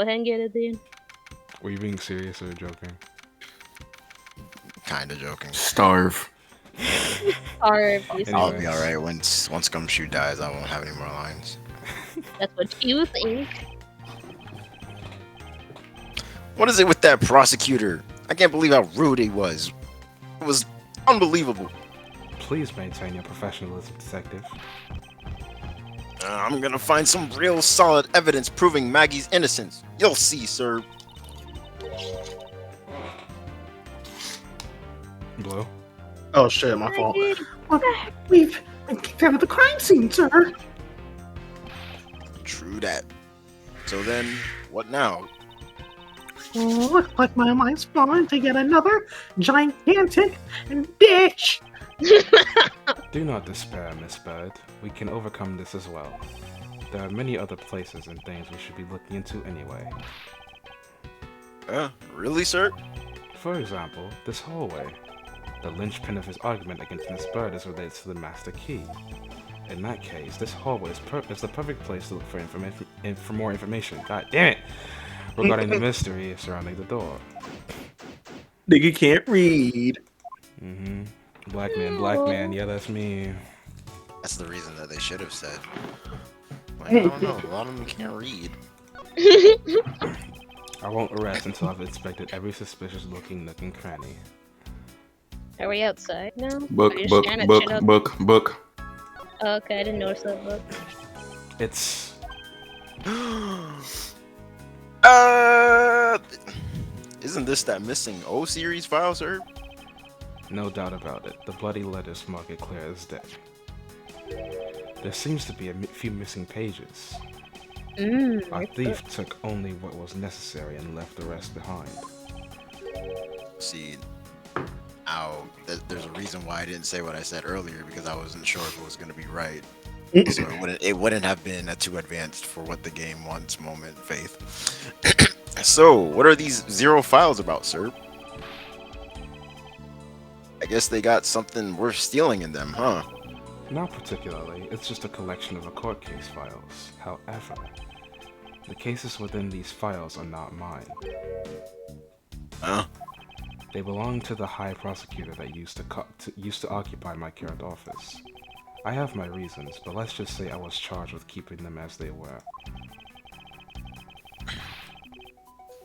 go ahead and get it then. Were you being serious or joking? Kinda joking. Starve. Or I'll be alright once Gumshoe dies. I won't have any more lines. that's what you think. What is it with that prosecutor? I can't believe how rude he was. It was unbelievable. Please maintain your professionalism, detective. I'm gonna find some real solid evidence proving Maggie's innocence. You'll see, sir. Blue? Oh shit, my fault. Well, we've been kicked out of the crime scene, sir. True that. So then, what now? Oh, looks like my mind's falling to yet another gigantic bitch. Do not despair, Miss Bird. We can overcome this as well. There are many other places and things we should be looking into anyway. Really, sir? For example, this hallway. The linchpin of his argument against Miss Bird is related to the master key. In that case, this hallway is the perfect place to look for more information. God damn it! Regarding the mystery surrounding the door. Nigga can't read. Mm-hmm. Black man, yeah, that's me. That's the reason that they should have said. Like, I don't know, a lot of them can't read. I won't arrest until I've inspected every suspicious looking nook and cranny. Are we outside now? Book. Oh, okay, I didn't notice that book. It's... Isn't this that missing O series file, sir? No doubt about it. The bloody letters mark it clear as day. There seems to be a few missing pages. Our thief took only what was necessary and left the rest behind. See, there's a reason why I didn't say what I said earlier, because I wasn't sure if it was going to be right. So it wouldn't have been a too advanced for what the game wants moment, Phaith. So, what are these 0 files about, sir? I guess they got something worth stealing in them, huh? Not particularly. It's just a collection of court case files. However, the cases within these files are not mine. Huh? They belong to the High Prosecutor that used to occupy my current office. I have my reasons, but let's just say I was charged with keeping them as they were.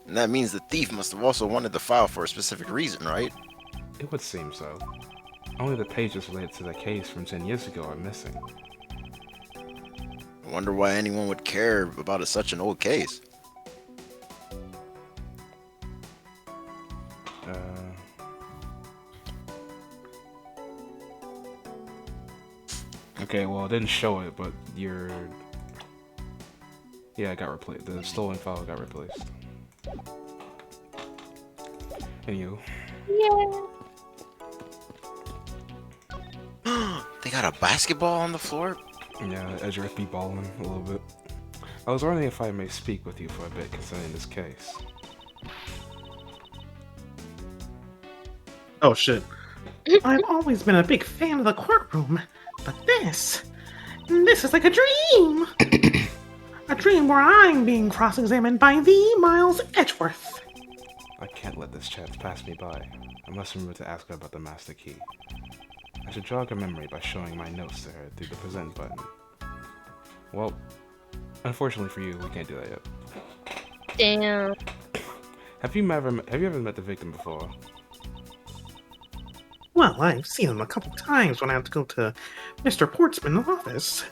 And that means the thief must have also wanted the file for a specific reason, right? It would seem so. Only the pages related to the case from 10 years ago are missing. I wonder why anyone would care about such an old case. Okay, well, it didn't show it, but your... Yeah, it got replaced. The stolen file got replaced. And you? Yeah. They got a basketball on the floor? Yeah, Edgeworth be balling a little bit. I was wondering if I may speak with you for a bit concerning this case. Oh shit. I've always been a big fan of the courtroom, but this is like a dream. A dream where I'm being cross-examined by the Miles Edgeworth. I can't let this chance pass me by. I must remember to ask her about the master key. I should jog her memory by showing my notes to her through the present button. Well, unfortunately for you, we can't do that yet. Damn. Have you ever met the victim before? Well, I've seen him a couple times when I have to go to Mr. Portsman's office.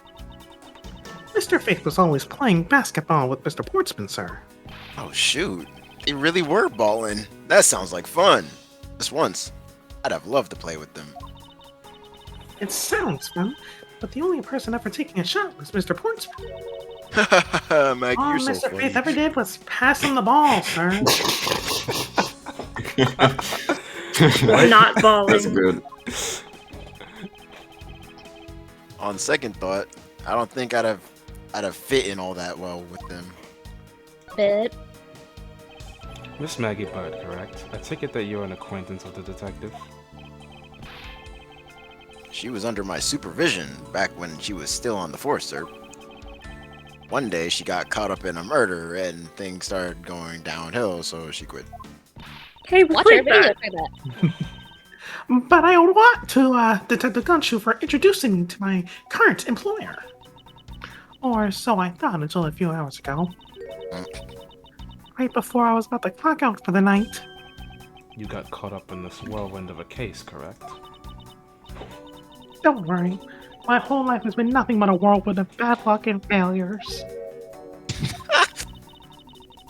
Mr. Phaith was always playing basketball with Mr. Portsman, sir. Oh shoot, they really were balling. That sounds like fun. Just once, I'd have loved to play with them. It sounds fun, but the only person ever taking a shot was Mr. Portsman. Maggie, All you're so Mr. funny. Phaith ever did was pass him the ball, sir. Not balling. That's good. On second thought, I don't think I'd have fit in all that well with them. Bit. Miss Maggie Bird, correct? I take it that you're an acquaintance of the detective? She was under my supervision back when she was still on the force, sir. one day she got caught up in a murder and things started going downhill, so she quit. Hey, Watch our repeat video that. for that. But I would want to Detective Gunshoe for introducing me to my current employer. Or so I thought until a few hours ago. Right before I was about to clock out for the night. You got caught up in this whirlwind of a case, correct? Don't worry. My whole life has been nothing but a whirlwind of bad luck and failures.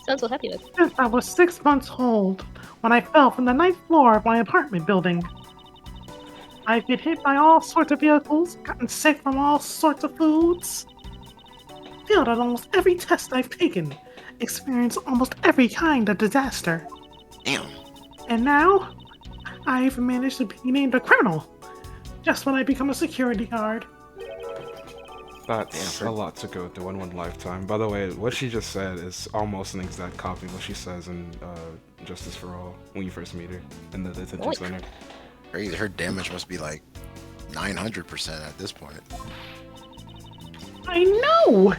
Sounds so happy with. Since I was 6 months old, when I fell from the ninth floor of my apartment building. I've been hit by all sorts of vehicles, gotten sick from all sorts of foods, failed at almost every test I've taken, experienced almost every kind of disaster. Damn. And now, I've managed to be named a criminal, just when I become a security guard. That's a lot to go through in one lifetime. By the way, what she just said is almost an exact copy of what she says in Justice for All when you first meet her in the detention center. Crazy. Her damage must be like 900% at this point. I know!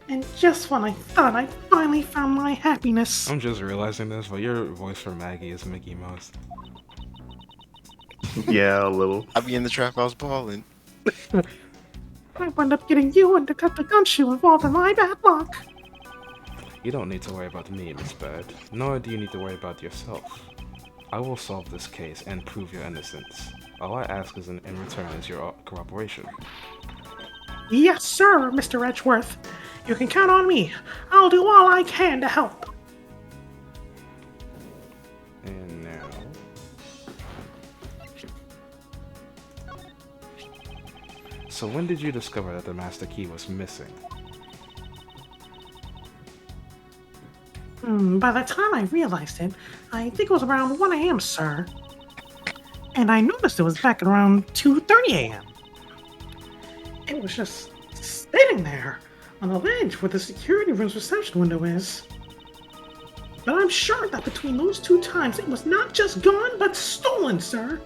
And just when I thought I finally found my happiness. I'm just realizing this, but your voice for Maggie is Mickey Mouse. Yeah, a little. I be in the trap house balling. I wound up getting you and Detective Gunshoe involved in my bad luck. You don't need to worry about me, Miss Bird. Nor do you need to worry about yourself. I will solve this case and prove your innocence. All I ask is in return is your cooperation. Yes, sir, Mr. Edgeworth. You can count on me. I'll do all I can to help. And now... So when did you discover that the master key was missing? By the time I realized it, I think it was around 1 a.m., sir. And I noticed it was back at around 2:30 a.m. It was just sitting there on the ledge where the security room's reception window is. But I'm sure that between those 2 times, it was not just gone, but stolen, sir.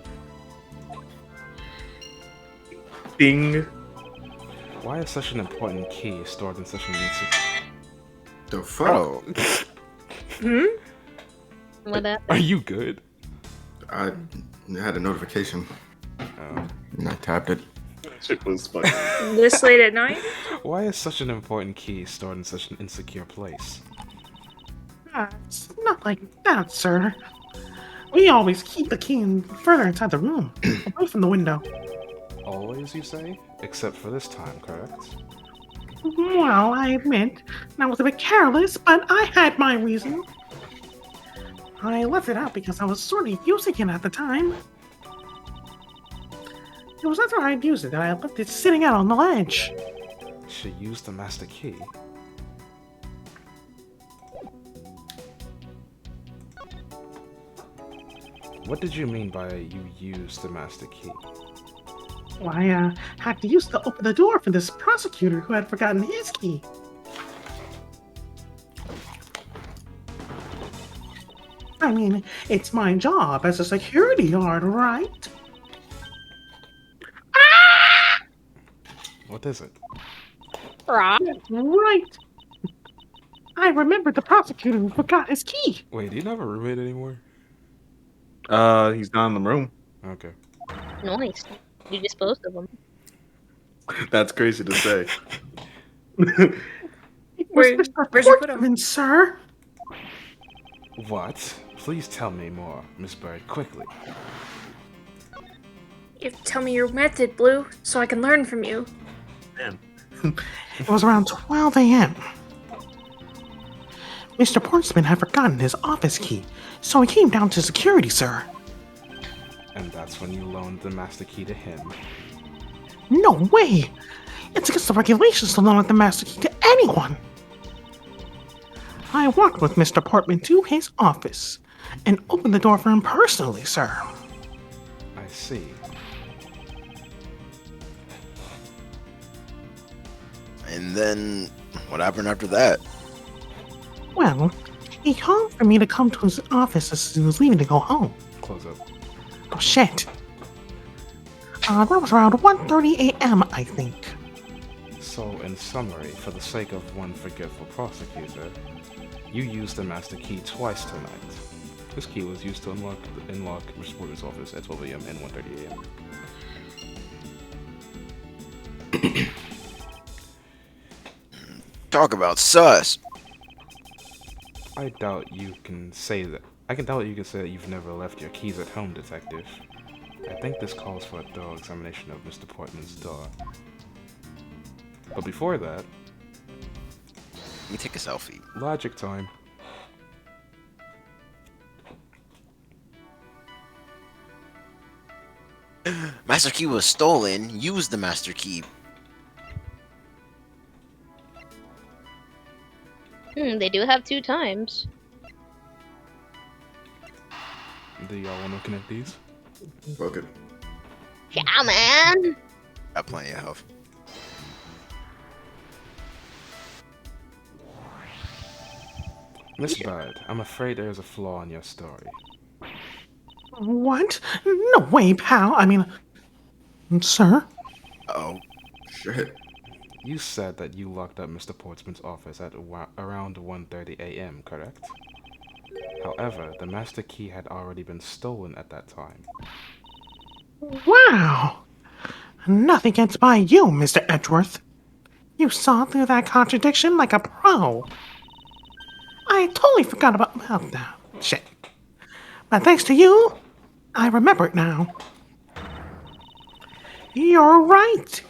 Ding. Why is such an important key stored in such an The fuck? What that? Are you good? I had a notification Oh. and I tapped it. Shit was funny. This late at night? Why is such an important key stored in such an insecure place? It's not like that, sir. We always keep the key further inside the room, away from the window. Always, you say? Except for this time, correct? Well, I admit, I was a bit careless, but I had my reason. I left it out because I was sort of using it at the time. It was after I'd used it that I left it sitting out on the ledge. She used the master key. What did you mean by you used the master key? Well, I had to use to open the door for this prosecutor who had forgotten his key. I mean, it's my job as a security guard, right? What is it? Rock. Right. I remembered the prosecutor who forgot his key. Wait, do you not have a roommate anymore? He's not in the room. Okay. Nice. You disposed of them. That's crazy to say. It was Where- Mr. where'd you put him? Portman, sir. What? Please tell me more, Miss Bird, quickly. You have to tell me your method, Blue, so I can learn from you. Man. It was around 12 a.m. Mr. Portsman had forgotten his office key, so he came down to security, sir. And that's when you loaned the master key to him. No way! It's against the regulations to loan out the master key to anyone! I walked with Mr. Portman to his office and opened the door for him personally, sir. I see. And then, what happened after that? Well, he called for me to come to his office as he was leaving to go home. Close up. Oh shit. That was around 1:30 a.m., I think. So, in summary, for the sake of one forgetful prosecutor, you used the master key twice tonight. This key was used to unlock Mr. Portman's office at 12 a.m. and 1:30 a.m. Talk about sus. I doubt you can say that. I can doubt you can say that you've never left your keys at home, Detective. I think this calls for a thorough examination of Mr. Portman's door. But before that, Let me take a selfie. logic time. Master key was stolen. Use the master key. They do have 2 times. Do y'all want to connect these? Fuck it. Yeah, man! Got plenty of health. Miss Bird, I'm afraid there is a flaw in your story. What? No way, pal. I mean, sir? Oh, Shit. You said that you locked up Mr. Portsman's office at around 1:30 a.m., correct? However, the master key had already been stolen at that time. Wow. Nothing gets by you, Mr. Edgeworth. You saw through that contradiction like a pro. I totally forgot about that. Shit. But thanks to you, I remember it now. You're right.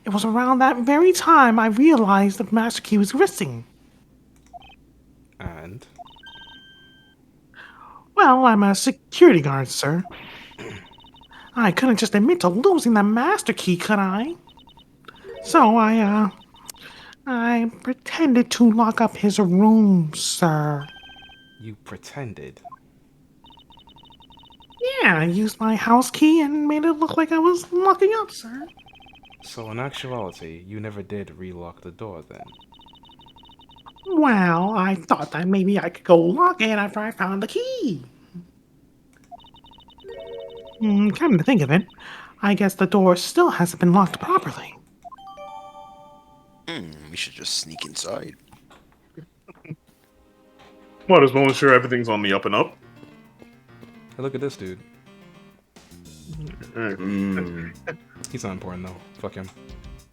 It was around that very time I realized the master key was missing. And? Well, I'm a security guard, sir. I couldn't just admit to losing the master key, could I? So I pretended to lock up his room, sir. You pretended. Yeah, I used my house key and made it look like I was locking up, sir. So in actuality, you never did relock the door then? Well, I thought that maybe I could go lock it after I found the key. Come to think of it, I guess the door still hasn't been locked properly. we should just sneak inside. Well, just want to sure everything's on the up and up. Hey, look at this dude. He's not important though. Fuck him.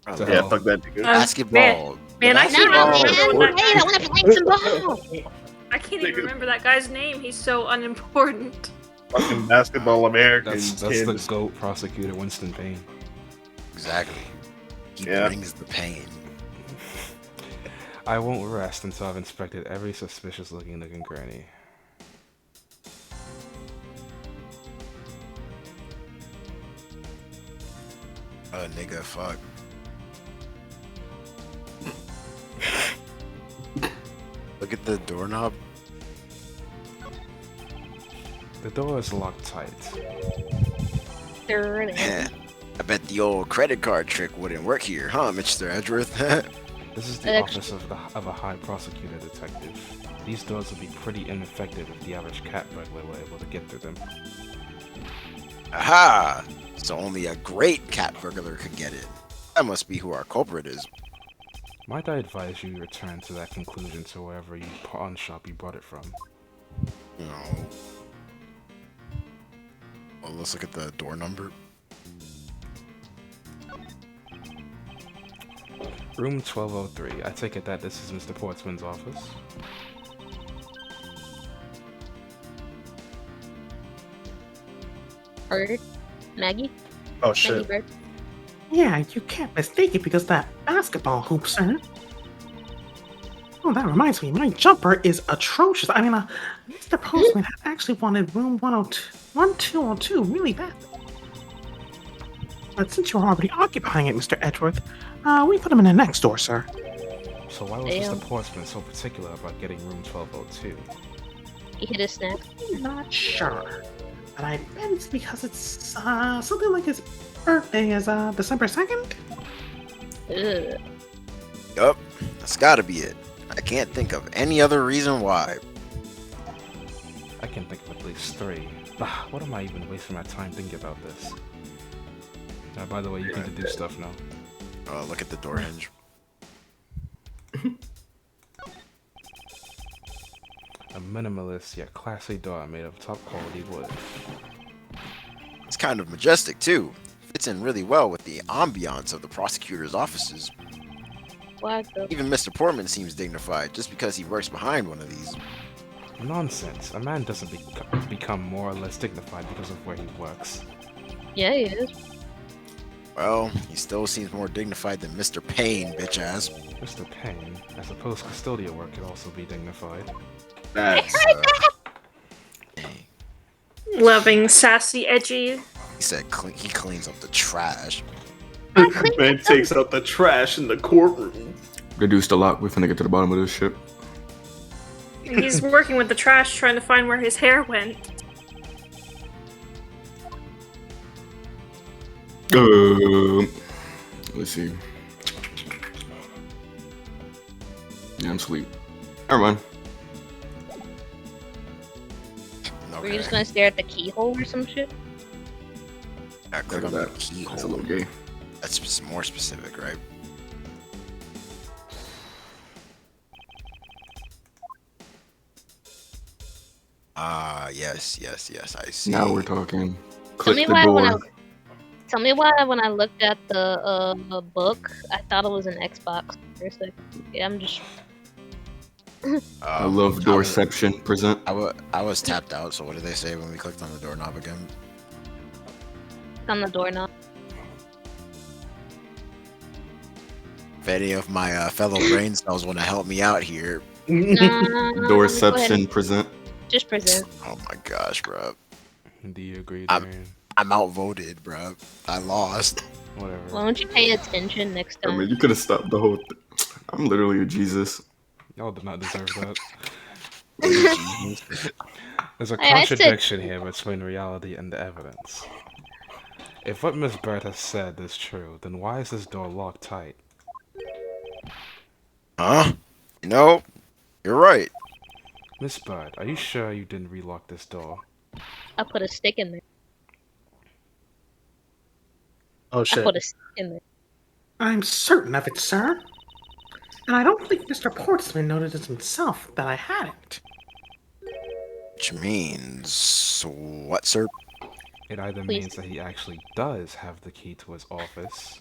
Oh, So- Yeah, fuck that nigga. Basketball. Man, I can't No, remember. man! Sport. Wait, I want to play some ball! I can't even remember that guy's name. He's so unimportant. Fucking basketball Americans. That's the kids. GOAT prosecutor, Winston Payne. Exactly. He Yeah. brings the pain. I won't rest until I've inspected every suspicious-looking nook and cranny. Nigga, fuck. Look at the doorknob. The door is locked tight. I bet the old credit card trick wouldn't work here, huh, Mr. Edgeworth? This is the office of a high prosecutor, Detective. These doors would be pretty ineffective if the average cat burglar were able to get through them. Aha! So only a great cat burglar could get in. That must be who our culprit is. Might I advise you return to that conclusion to wherever you pawn shop you brought it from? No. Well, let's look at the door number. Room 1203. I take it that this is Mr. Portsman's office? Bird? Maggie? Oh Maggie shit. Bird? Yeah, you can't mistake it because that basketball hoop, sir. Oh, that reminds me, my jumper is atrocious. I mean, Mr. Postman had actually wanted room 1202 really bad. But since you're already occupying it, Mr. Edgeworth, we put him in the next door, sir. So why was Damn. Mr. Portsman so particular about getting room 1202? He hit his snack. Not sure. But I bet it's because it's something like his birthday is December 2nd? Ugh. Yup, that's gotta be it. I can't think of any other reason why. I can think of at least 3. What am I even wasting my time thinking about this? By the way, you can deduce stuff now. Look at the door hinge. A minimalist yet classy door made of top quality wood. It's kind of majestic too. Fits in really well with the ambiance of the prosecutor's offices. What the? Even Mr. Portman seems dignified just because he works behind one of these. Nonsense. A man doesn't become more or less dignified because of where he works. Yeah, he is. Well, he still seems more dignified than Mr. Payne, bitch ass. Mr. Payne, I suppose custodial work could also be dignified. That's Loving, sassy, edgy. He said he cleans up the trash. man takes out the trash in the courtroom. Reduced a lot. We're finna get to the bottom of this shit. He's working with the trash trying to find where his hair went. Let's see. Yeah, I'm asleep. Never mind. Were you just gonna stare at the keyhole or some shit? I click on Look the at that. keyhole. That's a little gay. That's more specific, right? Yes, I see. Now we're talking. Tell Click me the why door. when I looked at the book, I thought it was an Xbox. Seriously. Yeah, I'm just. I love doorception. Present. I was tapped out, so what did they say when we clicked on the doorknob again? On the doorknob. If any of my fellow brain cells want to help me out here. Doorception. Present. Just present. Oh my gosh, bro. Do you agree, I'm- Darian? I'm outvoted, bro. I lost. Whatever. Why don't you pay attention next I time? mean, you could have stopped the whole thing. I'm literally a Jesus. Y'all did not deserve that. Jesus. There's a Hey, I said- contradiction here between reality and the evidence. If what Miss Bird has said is true, then why is this door locked tight? Huh? You know, you're right. Miss Bird, are you sure you didn't relock this door? I put a stick in there. Oh I shit. put a stick in there. I'm certain of it, sir. And I don't think Mr. Portsman noticed himself that I hadn't. Which means what, sir? It either Please. means that he actually does have the key to his office,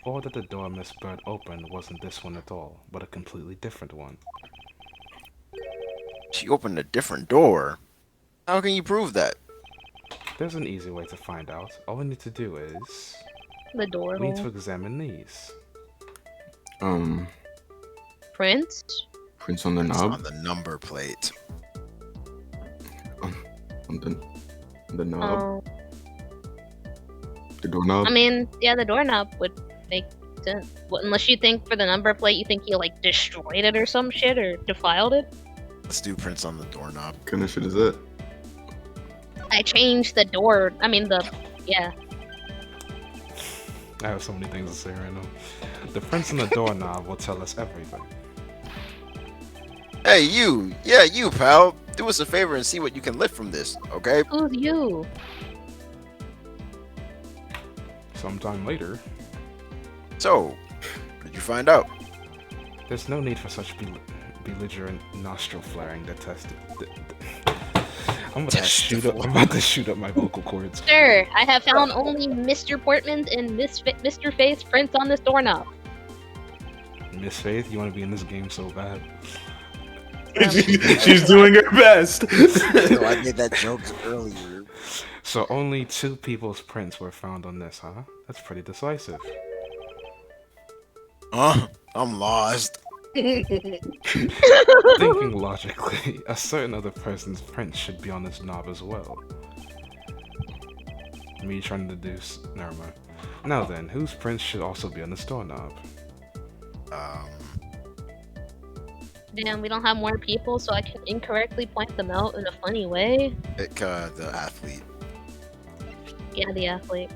or that the door Miss Bird opened wasn't this one at all, but a completely different one. She opened a different door. How can you prove that? There's an easy way to find out. All we need to do is... The door we need to hole. examine these. Prince? Prints on the It's knob. on the number plate. On the knob. Oh. The doorknob. I mean, yeah, the doorknob would make sense. Well, unless you think for the number plate, you think he like destroyed it or some shit or defiled it. Let's do prints on the doorknob. What kind of shit is that? I changed the door. I mean, yeah. I have so many things to say right now. The prints on the doorknob will tell us everything. Hey, you! Yeah, you, pal! Do us a favor and see what you can lift from this, okay? Who's you? Sometime later, So, what did you find out? there's no need for such belligerent nostril flaring to test it. I'm about to shoot up my vocal cords. Sir, I have found only Mr. Portman and Mr. Phaith's prints on this doorknob. Miss Faith, you want to be in this game so bad. She's doing her best. So I made that joke earlier. So only 2 people's prints were found on this, huh? That's pretty decisive. Huh? I'm lost. Thinking logically, a certain other person's print should be on this knob as well. Me trying to deduce. Never mind. Now then, whose prints should also be on this doorknob? Damn, we don't have more people, so I can incorrectly point them out in a funny way. Pick the athlete. Yeah, the athlete.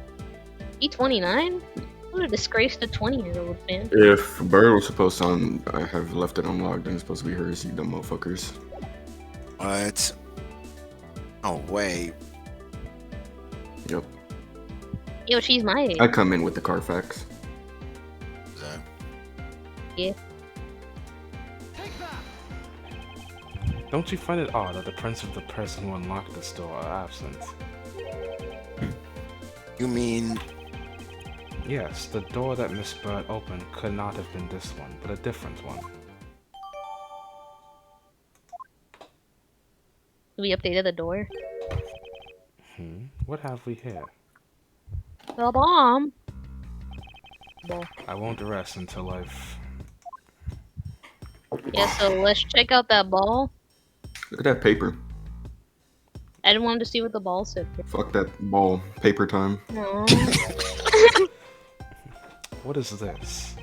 He 29? What a disgrace to 20-year-old, man. If Bird was supposed to I have left it unlocked, then it's supposed to be hers, you dumb motherfuckers. What? Oh, wait. Yep. Yo, she's my age. I come in with the Carfax. Is that... Yeah. Don't you find it odd that the prints of the person who unlocked this door are absent? You mean Yes, the door that Miss Bird opened could not have been this one, but a different one. We updated the door. What have we here? The bomb. I won't rest until I've... Yeah, so let's check out that ball. Look at that paper. I didn't want to see what the ball said. Fuck that ball. Paper time. No. What is this?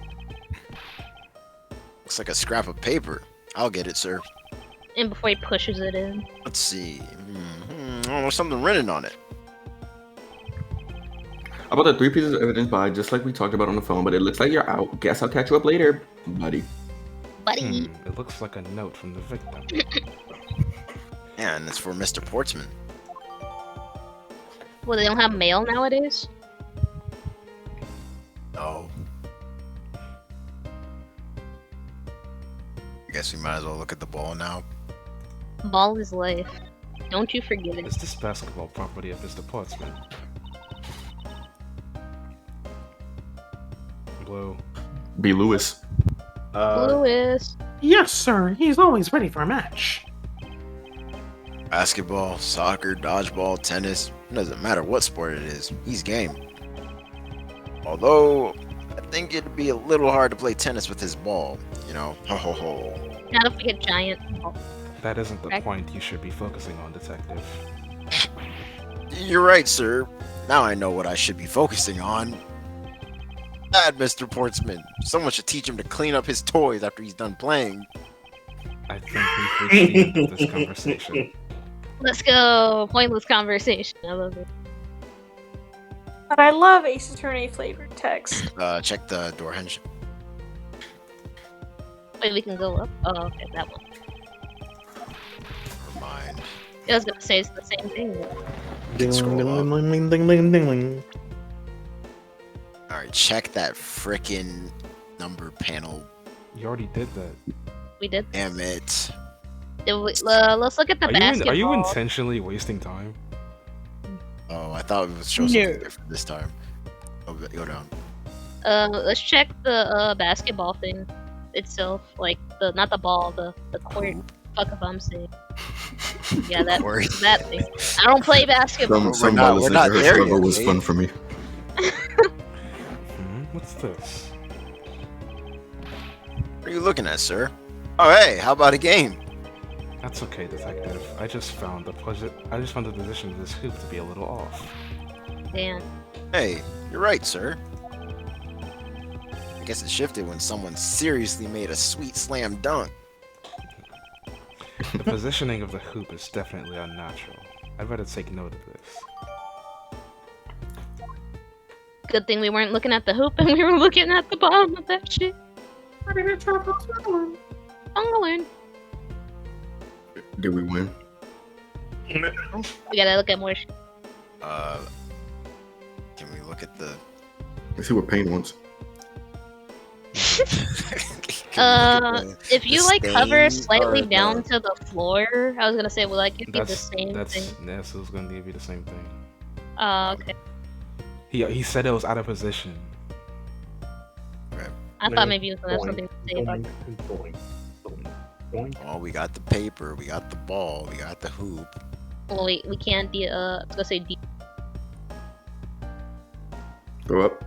looks like a scrap of paper. I'll get it, sir. And before he pushes it in. Let's see. Oh, there's something written on it. How about the 3 pieces of evidence by just like we talked about on the phone, but it looks like you're out. Guess I'll catch you up later, buddy. Buddy. It looks like a note from the victim. Yeah, and it's for Mr. Portsman. Well, they don't have mail nowadays? Oh. I guess we might as well look at the ball now. Ball is life. Don't you forget it. Is this basketball property of Mr. Portsman? Blue. B. Lewis. Lewis. Yes, sir. He's always ready for a match. Basketball, soccer, dodgeball, tennis. It doesn't matter what sport it is. He's game. Although, I think it'd be a little hard to play tennis with his ball. You know, ho ho ho. Not if we get giant ball. That isn't the Correct. point you should be focusing on, Detective. You're right, sir. Now I know what I should be focusing on. Bad Mr. Portsman. Someone should teach him to clean up his toys after he's done playing. I think we've reached the end of this conversation. Let's go. Pointless conversation. I love it. But I love Ace Attorney flavored text. Check the door hinge. Wait, we can go up? Oh, okay, that one. Never mind. I was gonna say it's the same thing. Can scroll up. Ding-a-ling-ding-a-ling-ding-a-ling. Alright, check that frickin' number panel. You already did that. We did. Damn it. Let's look at the basketball. Are you intentionally wasting time? Oh, I thought it was show something different this time. Oh, go down. Let's check the basketball thing itself. Like not the ball, the court. Fuck if I'm saying. Yeah, Court. that thing. I don't play basketball. Some not- ball we're not there struggle yet, was eh? fun for me. What's this? What are you looking at, sir? Oh, hey, how about a game? That's okay, Detective. I just found the position of this hoop to be a little off. Damn. Hey, you're right, sir. I guess it shifted when someone seriously made a sweet slam dunk. The positioning of the hoop is definitely unnatural. I'd better take note of this. Good thing we weren't looking at the hoop and we were looking at the bottom of that shit. Bungaloon. Did we win? We gotta look at more shit. Can we look at the... Let's see what Payne wants. If you like hover stain slightly or down the- to the floor, I was gonna say, will that give you the same That's thing? Nessu's gonna give you the same thing. Okay. He said it was out of position. I thought maybe you was gonna have something to say about that. Well, we got the paper, we got the ball, we got the hoop. Well, we can't be, I was gonna say D. Go up.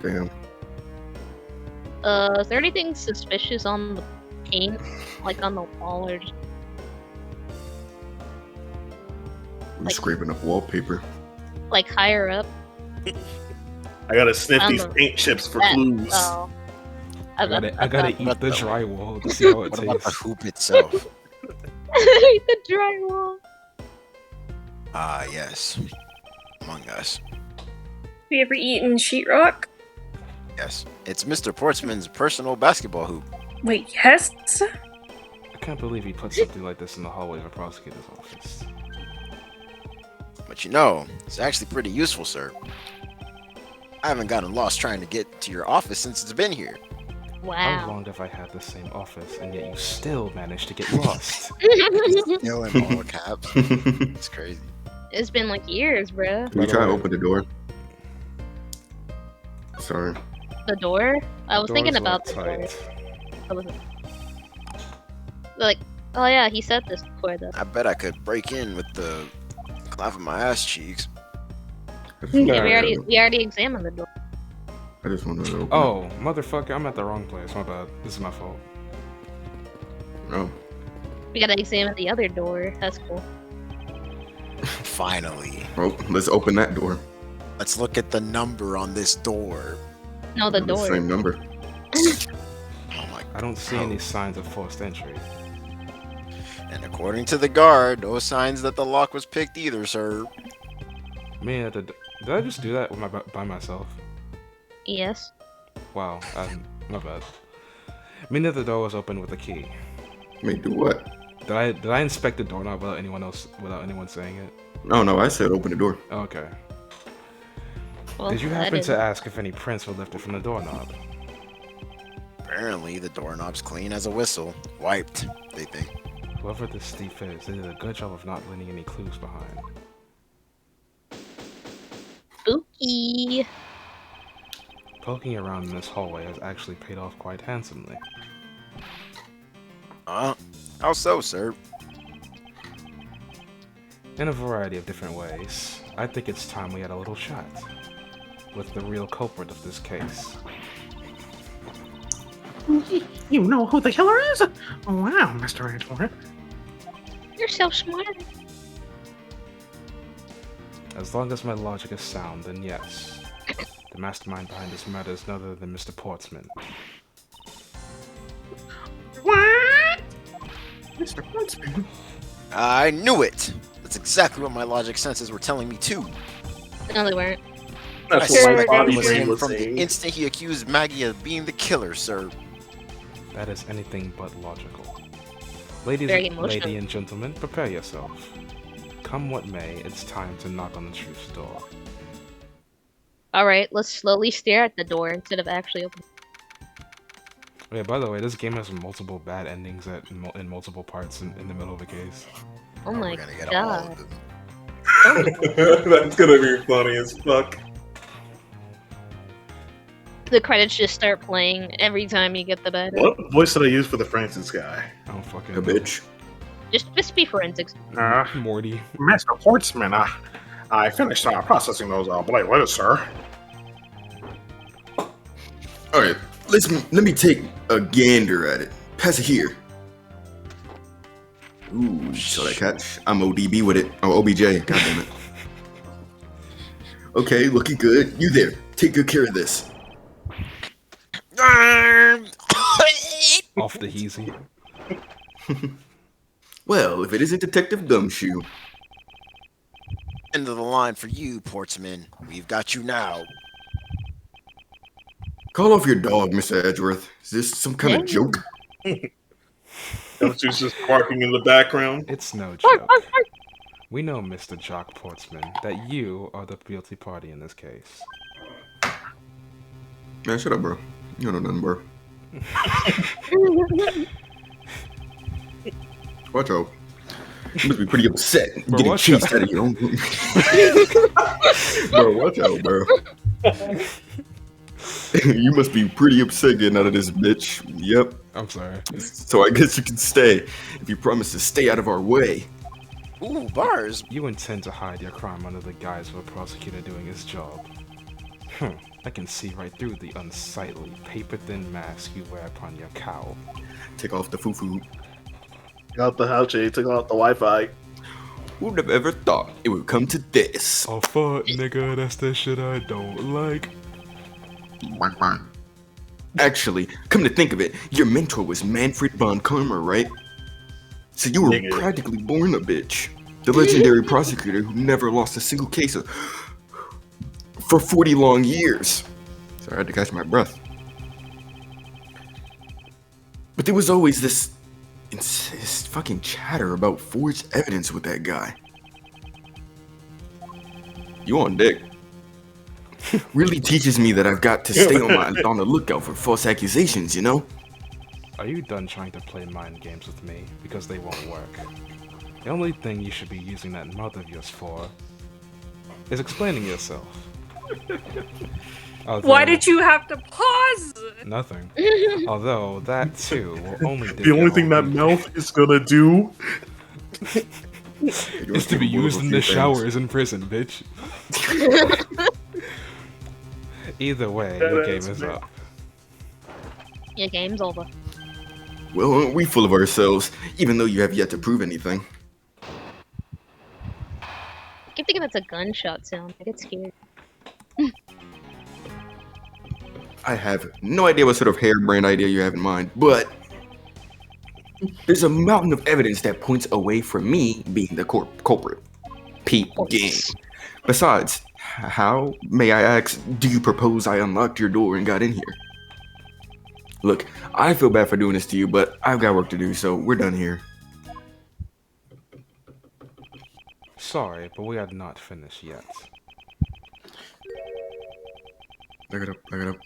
Damn. Is there anything suspicious on the paint? Like on the wall or just, I'm Like- scraping up wallpaper. like higher up? I gotta sniff Um, these paint chips for that- clues. Oh. I gotta eat What the the- drywall to see how it What about the tastes. hoop itself? the drywall. Ah, yes. Among Us. Have you ever eaten sheetrock? Yes. It's Mr. Portsman's personal basketball hoop. Wait, yes? I can't believe he put something like this in the hallway of a prosecutor's office. But you know, it's actually pretty useful, sir. I haven't gotten lost trying to get to your office since it's been here. How Wow. long have I had the same office, and yet you still manage to get lost? Still in all caps. It's crazy. It's been like years, bruh. Can you the try to way- open the door? Sorry. The door? I was thinking Doors about the lock door. tight. What was it? Like, oh yeah, he said this before though. I bet I could break in with the clap of my ass cheeks. Yeah, we already examined the door. I just want to open. Oh, motherfucker, I'm at the wrong place. My bad. This is my fault. Oh. We gotta examine the other door. That's cool. Finally. Well, let's open that door. Let's look at the number on this door. No, the door. Same number. Oh my I don't see any signs of forced entry. And according to the guard, no signs that the lock was picked either, sir. Me at the. Did I just do that with by myself? Yes. Wow, my bad. Meaning that the door was open with a key. May do what? Did I inspect the doorknob without anyone saying it? No, I said open the door. Oh, okay. Well, Did you that happen is- to ask if any prints were lifted from the doorknob? Apparently, the doorknob's clean as a whistle. Wiped, they think. Whoever this thief is, they did a good job of not leaving any clues behind. Spooky. Poking around in this hallway has actually paid off quite handsomely. How so, sir? In a variety of different ways. I think it's time we had a little chat with the real culprit of this case. You know who the killer is? Wow, Mr. Edgeworth. You're so smart. As long as my logic is sound, then yes. The mastermind behind this murder is none other than Mr. Portsman. What? Mr. Portsman? I knew it! That's exactly what my logic senses were telling me too. No, they weren't. I That's what my suspect it body was brain him was from the saying. instant he accused Maggie of being the killer, sir. That is anything but logical. Ladies, Very emotional. lady and gentlemen, prepare yourself. Come what may, it's time to knock on the truth's door. Alright, let's slowly stare at the door instead of actually opening. Yeah, by the way, this game has multiple bad endings in multiple parts in the middle of the case. Oh my We're gonna get all god. of them. That's gonna be funny as fuck. The credits just start playing every time you get the bed. What voice did I use for the Francis guy? I don't fucking A know. bitch. Just be forensics. Morty. Mr. Portsman, I finished processing those blade letters, sir. All right, let me take a gander at it. Pass it here. Ooh, saw that catch? I'm ODB with it. Oh, OBJ. God damn it. Okay, looking good. You there? Take good care of this. Off the heezy. Well, if it isn't Detective Gumshoe. End of the line for you, Portsman. We've got you now. Call off your dog, Mr. Edgeworth. Is this some kind of joke? Gumshoe's just barking in the background. It's no joke. We know, Mr. Jock Portsman, that you are the guilty party in this case. Man, shut up, bro. You don't know nothing, bro. Watch out. You must be pretty upset Bro, getting watch chased out. out of your own. Bro, watch out, bro. You must be pretty upset getting out of this bitch. Yep. I'm sorry. So I guess you can stay if you promise to stay out of our way. Ooh, bars. You intend to hide your crime under the guise of a prosecutor doing his job. I can see right through the unsightly, paper-thin mask you wear upon your cowl. Take off the foo-foo. Took out the house, took out the Wi-Fi. Who'd have ever thought it would come to this? Oh fuck, nigga, that's the shit I don't like. Actually, come to think of it, your mentor was Manfred von Karma, right? So you were Nigga. practically born a bitch. The legendary prosecutor who never lost a single case for 40 long years. Sorry, I had to catch my breath. But there was always this fucking chatter about forged evidence with that guy. You on dick. really teaches me that I've got to stay on the lookout for false accusations, you know? Are you done trying to play mind games with me? Because they won't work. The only thing you should be using that mouth of yours for is explaining yourself. Why did you have to pause? Nothing. Although that too will only The only thing that mouth is gonna do is to be used in the showers in prison, bitch. Either way, your game is up. Your game's over. Well, aren't we full of ourselves, even though you have yet to prove anything? I keep thinking it's a gunshot sound. I get scared. I have no idea what sort of harebrained idea you have in mind, but there's a mountain of evidence that points away from me being the culprit. Peep game. Besides, how, may I ask, do you propose I unlocked your door and got in here? Look, I feel bad for doing this to you, but I've got work to do, so we're done here. Sorry, but we are not finished yet. Back it up.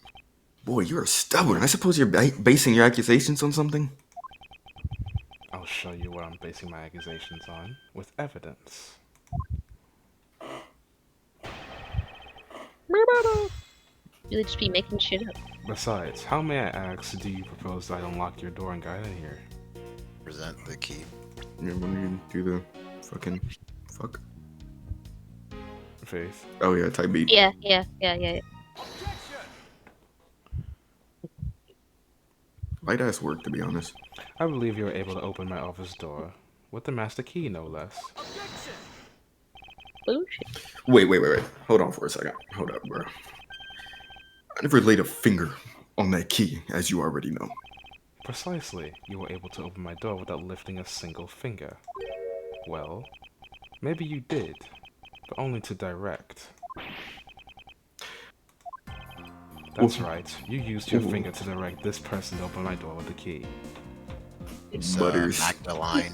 Boy, you're stubborn. I suppose you're basing your accusations on something? I'll show you what I'm basing my accusations on, with evidence. You'll just be making shit up. Besides, how may I ask, do you propose that I unlock your door and get in here? Present the key. Yeah, when you do the fucking fuck. Phaith. Oh yeah, type beat. Yeah. Light ass work, to be honest. I believe you were able to open my office door, with the master key no less. Bullshit. Wait. Hold on for a second. Hold up, bro. I never laid a finger on that key, as you already know. Precisely, you were able to open my door without lifting a single finger. Well, maybe you did, but only to direct. That's right, you used your finger to direct this person to open my door with the key. It's Butters. Magdalene.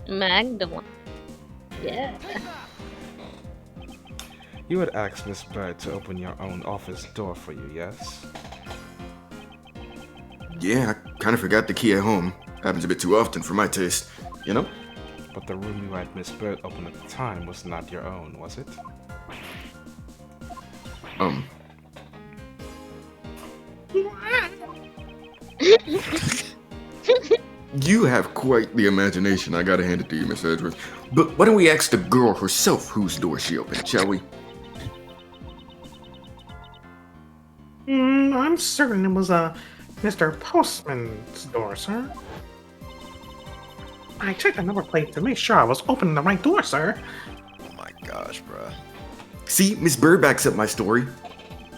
Magda one. Yeah. You had asked Miss Bird to open your own office door for you, yes? Yeah, I kind of forgot the key at home. Happens a bit too often for my taste, you know? But the room you had Miss Bird open at the time was not your own, was it? You have quite the imagination, I gotta hand it to you, Miss Edgeworth. But why don't we ask the girl herself whose door she opened, shall we? I'm certain it was Mr. Postman's door, sir. I checked the number plate to make sure I was opening the right door, sir. Oh my gosh, bruh. See, Miss Bird backs up my story.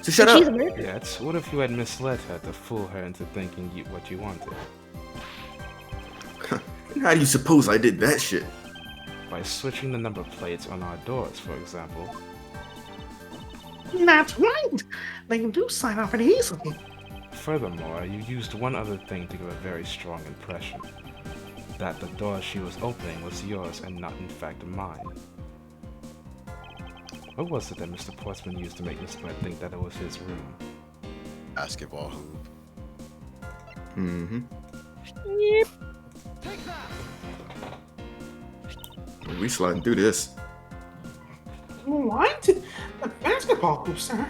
So shut She's a up. murderer. Yet, what if you had misled her to fool her into thinking what you wanted? How do you suppose I did that shit? By switching the number plates on our doors, for example. That's right. They do sign off pretty easily. Furthermore, you used one other thing to give a very strong impression. That the door she was opening was yours and not in fact mine. What was it that Mr. Portsman used to make Miss Bird think that it was his room? Basketball hoop. Mm-hmm. Yep. We sliding through this. What? The basketball hoop, sir?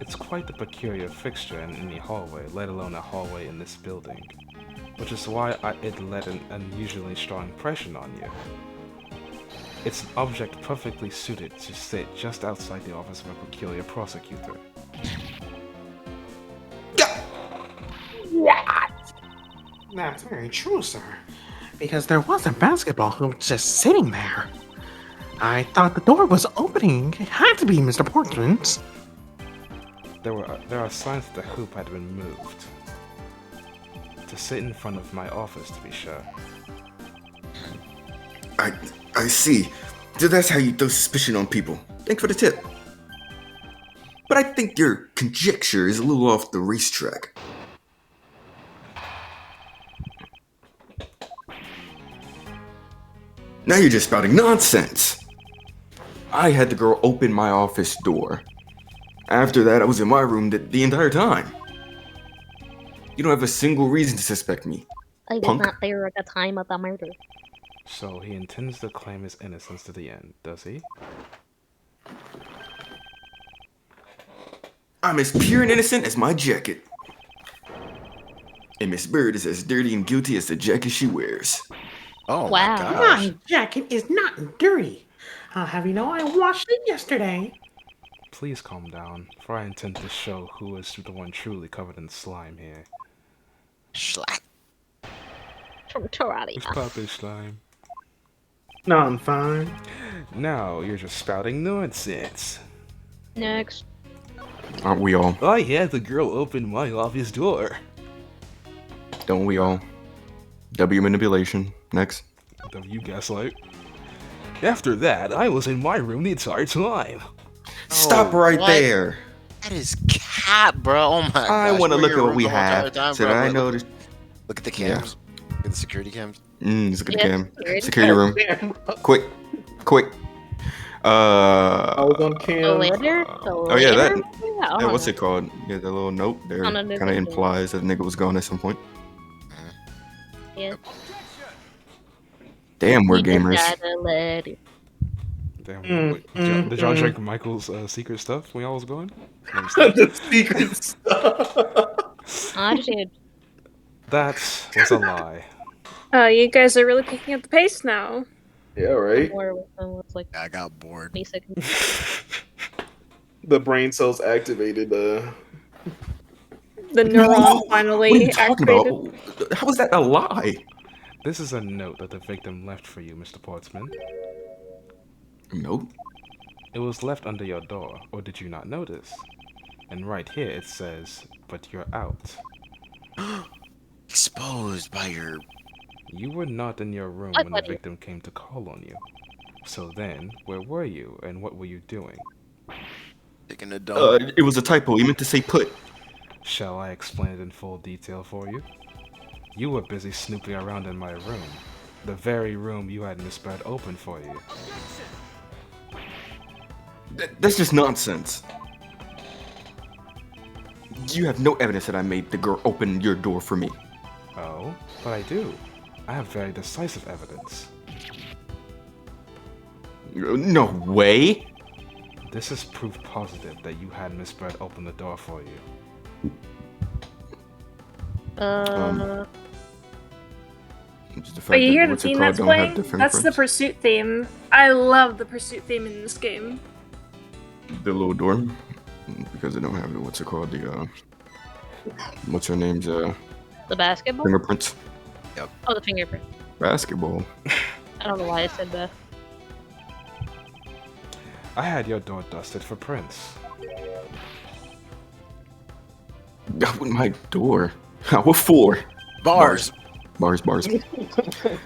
It's quite the peculiar fixture in any hallway, let alone a hallway in this building. Which is why it led an unusually strong impression on you. It's an object perfectly suited to sit just outside the office of a peculiar prosecutor. What? That's very true, sir. Because there was a basketball hoop just sitting there. I thought the door was opening. It had to be Mr. Portman's. There are signs that the hoop had been moved. To sit in front of my office, to be sure. I see. So that's how you throw suspicion on people. Thanks for the tip. But I think your conjecture is a little off the racetrack. Now you're just spouting nonsense. I had the girl open my office door. After that, I was in my room the entire time. You don't have a single reason to suspect me. I was Punk. not there at the time of the murder. So he intends to claim his innocence to the end, does he? I'm as pure and innocent as my jacket. And Miss Bird is as dirty and guilty as the jacket she wears. Oh Wow. my gosh. My jacket is not dirty. I'll have you know I washed it yesterday. Please calm down, for I intend to show who is the one truly covered in slime here. Schlack. From Terraria. It's Poppy Slime. No, I'm fine. Now you're just spouting nonsense. Next. Aren't we all? I had the girl open my office door. Don't we all? W manipulation. Next. W gaslight. After that, I was in my room the entire time. Stop right what? there. That is cap, bro. Oh my god. I want to look at what we have. So that I noticed. Look at the cams. Look at the security cams. Let's look at the Yeah, cam. security. Security room. Damn. Quick. I was on cam. The ladder? Oh, yeah, that- Yeah, Yeah, what's it called? Yeah, the little note there On the kind of nigga. implies that the nigga was gone at some point. Yeah. Damn, we're We just gamers. got a ladder. Damn, wait, did y'all drink Michael's secret stuff when y'all was going? The secret stuff. I just did. That was a lie. You guys are really picking up the pace now. Yeah, right. Or with them was like I got bored. basic. The brain cells activated. The neuron What are finally you talking activated. about? How is that a lie? This is a note that the victim left for you, Mr. Portsman. Nope. It was left under your door, or did you not notice? And right here it says, "But you're out." Exposed by your. You were not in your room What when the buddy? victim came to call on you. So then, where were you, and what were you doing? Taking a dump. It was a typo. You meant to say put. Shall I explain it in full detail for you? You were busy snooping around in my room. The very room you had Miss Bird open for you. That's just nonsense. You have no evidence that I made the girl open your door for me. Oh, but I do. I have very decisive evidence. No way. This is proof positive that you had Miss Bird open the door for you. Just the But fact you that hear the what's it theme called that's don't have playing? different That's the prints. pursuit theme. I love the pursuit theme in this game. The little door, because they don't have the what's it called, the what's her name's The basketball? fingerprints. Oh, the fingerprint. Basketball. I don't know why I said that. I had your door dusted for prints. That was my door. What for? Bars. Bars.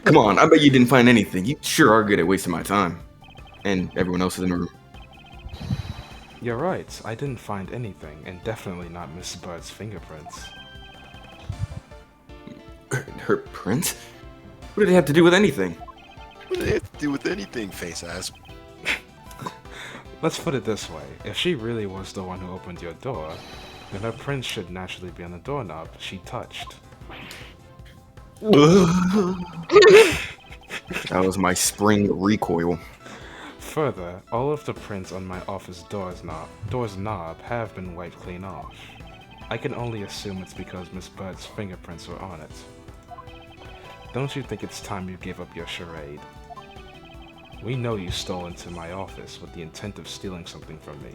Come on, I bet you didn't find anything. You sure are good at wasting my time. And everyone else is in the room. You're right, I didn't find anything, and definitely not Miss Bird's fingerprints. Her prints? What did it have to do with anything? What do they have to do with anything, face ass? Let's put it this way, if she really was the one who opened your door, then her prints should naturally be on the doorknob she touched. That was my spring recoil. Further, all of the prints on my office door's knob have been wiped clean off. I can only assume it's because Miss Bird's fingerprints were on it. Don't you think it's time you gave up your charade? We know you stole into my office with the intent of stealing something from me,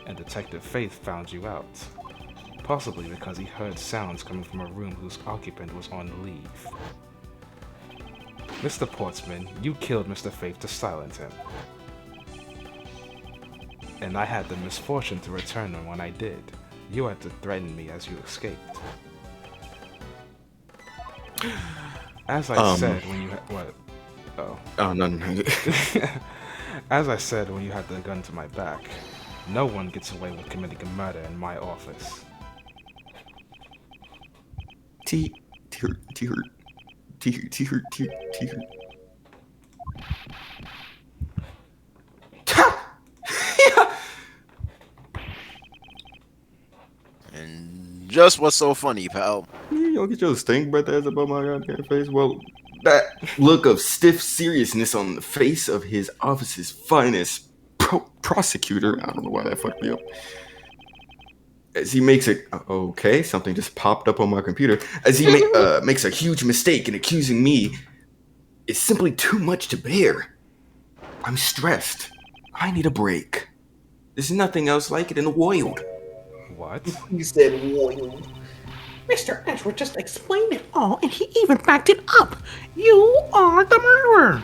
and Detective Phaith found you out. Possibly because he heard sounds coming from a room whose occupant was on leave. Mr. Portsman, you killed Mr. Phaith to silence him. And I had the misfortune to return him when I did. You had to threaten me as you escaped. As I said when you had what? Oh. Oh, no. As I said when you had the gun to my back, no one gets away with committing a murder in my office. Tear. Just what's so funny, pal? You don't get your stink breath ass above my goddamn face. Well, that look of stiff seriousness on the face of his office's finest prosecutor. I don't know why that fucked me up. As he makes it, okay, something just popped up on my computer. As he makes a huge mistake in accusing me, is simply too much to bear. I'm stressed. I need a break. There's nothing else like it in the world. What? You said wild. Mr. Edgeworth just explained it all, and he even backed it up. You are the murderer.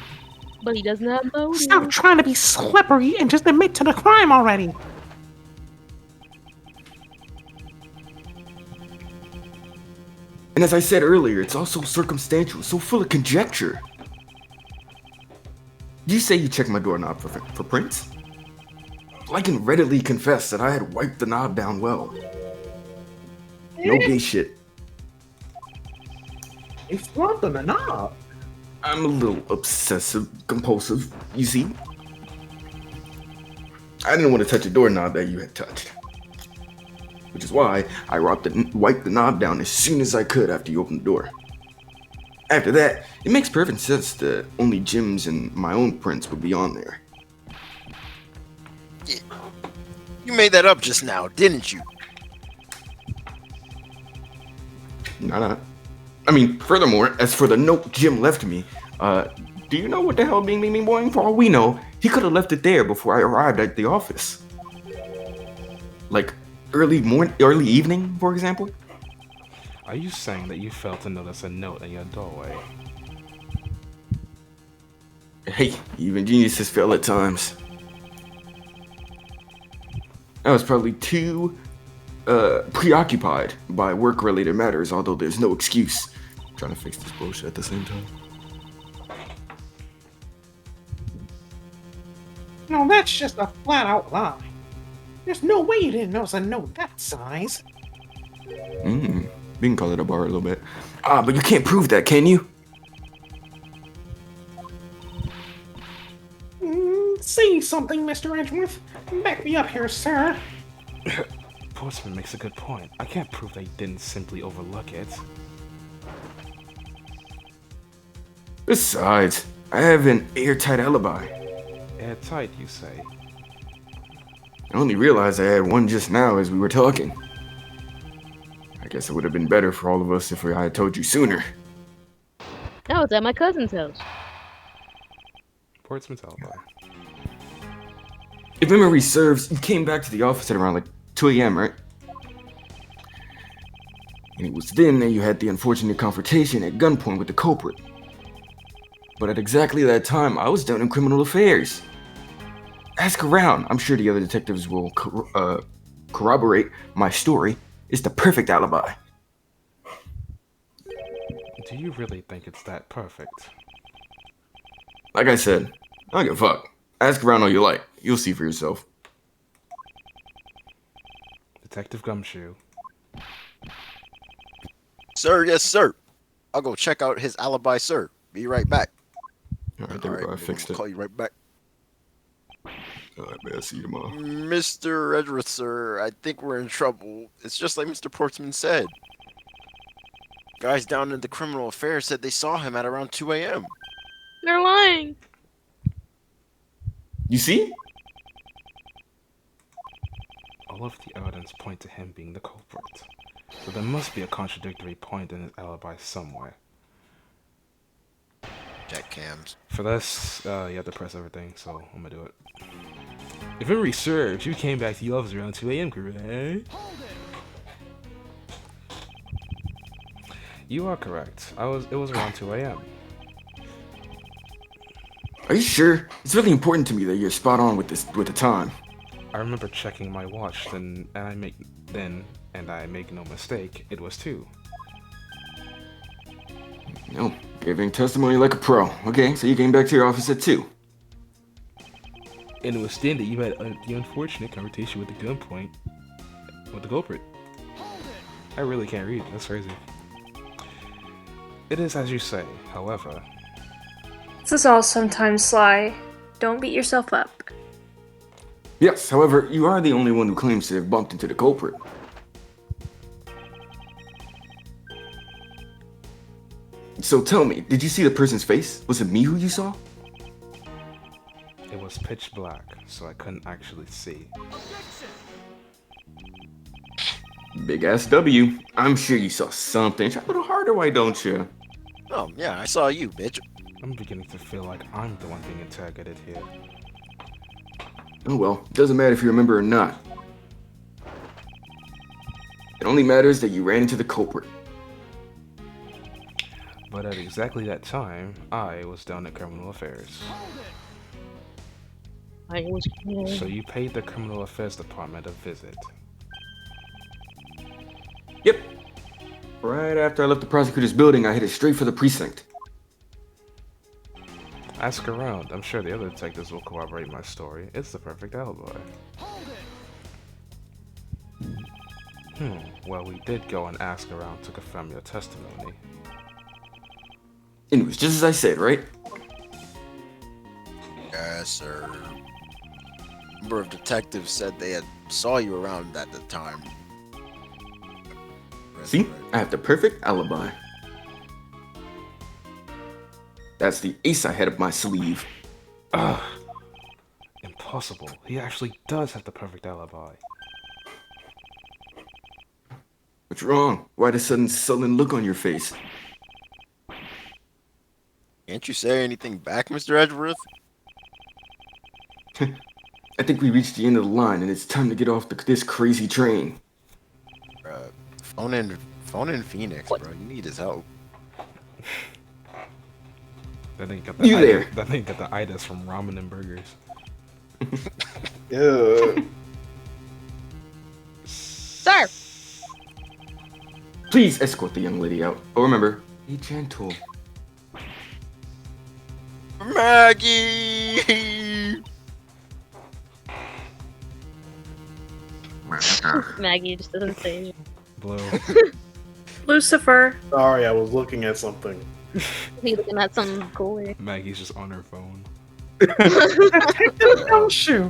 But he doesn't have motive. Stop trying to be slippery and just admit to the crime already. And as I said earlier, it's also circumstantial, so full of conjecture. You say you checked my doorknob for prints? Well, I can readily confess that I had wiped the knob down well. No gay shit. You flopped on the knob. I'm a little obsessive, compulsive, you see? I didn't want to touch a doorknob that you had touched. Which is why I wiped the knob down as soon as I could after you opened the door. After that, it makes perfect sense that only Jim's and my own prints would be on there. You made that up just now, didn't you? Nah. I mean, furthermore, as for the note Jim left me, do you know what the hell Bing Bing Bing Boing? For all we know, he could have left it there before I arrived at the office. Like, early evening, for example? Are you saying that you failed to notice a note in your doorway? Hey, even geniuses fail at times. I was probably too preoccupied by work-related matters, although there's no excuse. I'm trying to fix this bullshit at the same time. No, that's just a flat-out lie. There's no way you didn't notice a note that size. We can call it a bar a little bit. But you can't prove that, can you? Say something, Mr. Edgeworth. Back me up here, sir. Portsman makes a good point. I can't prove that he didn't simply overlook it. Besides, I have an airtight alibi. Airtight, you say? I only realized I had one just now as we were talking. I guess it would have been better for all of us if I had told you sooner. I was at my cousin's house. Portsman's alibi. If memory serves, you came back to the office at around like 2 a.m., right? And it was then that you had the unfortunate confrontation at gunpoint with the culprit. But at exactly that time, I was down in criminal affairs. Ask around. I'm sure the other detectives will corroborate my story. It's the perfect alibi. Do you really think it's that perfect? Like I said, I don't give a fuck. Ask around all you like. You'll see for yourself. Detective Gumshoe. Sir, yes, sir. I'll go check out his alibi, sir. Be right back. Alright, there we go. I fixed it. Call you right back. Alright, man. I'll see you tomorrow. Mr. Edgeworth, sir, I think we're in trouble. It's just like Mr. Portsman said. Guys down in the criminal affairs said they saw him at around 2 a.m. They're lying. You see? All of the evidence point to him being the culprit. So there must be a contradictory point in his alibi somewhere. Jack cams. For this, you have to press everything, so I'm gonna do it. If memory serves, you came back to the office around 2 a.m., correct? You are correct. It was around 2 a.m. Are you sure? It's really important to me that you're spot on with the time. I remember checking my watch, and I make no mistake, it was 2. No, giving testimony like a pro. Okay, so you came back to your office at 2. And it was then that you had the unfortunate confrontation with the gunpoint with the culprit. I really can't read. That's crazy. It is as you say, however. This is all sometimes sly. Don't beat yourself up. Yes, however, you are the only one who claims to have bumped into the culprit. So tell me, did you see the person's face? Was it me who you saw? It was pitch black, so I couldn't actually see. Big ass W. I'm sure you saw something. Try a little harder, why don't you? Oh, yeah, I saw you, bitch. I'm beginning to feel like I'm the one being interrogated here. Oh well, doesn't matter if you remember or not. It only matters that you ran into the culprit. But at exactly that time, I was down at Criminal Affairs. I was So you paid the Criminal Affairs Department a visit. Yep. Right after I left the prosecutor's building, I headed straight for the precinct. Ask around. I'm sure the other detectives will corroborate my story. It's the perfect alibi. Well, we did go and ask around to confirm your testimony. And it was just as I said, right? Yes, sir. A number of detectives said they had saw you around at the time. See? I have the perfect alibi. That's the ace I had up my sleeve. Ugh. Impossible. He actually does have the perfect alibi. What's wrong? Why the sudden sullen look on your face? Can't you say anything back, Mr. Edgeworth? I think we reached the end of the line and it's time to get off this crazy train. Phone in Phoenix, bro. You need his help. That ain't got You there. That ain't got the itis from ramen and burgers. Yeah. Sir! Please escort the young lady out. Oh, remember, be gentle. Maggie! Maggie just doesn't say anything. Blue. Lucifer. Sorry, I was looking at something. He's looking at something cooler. Maggie's just on her phone. Detective Gumshoe.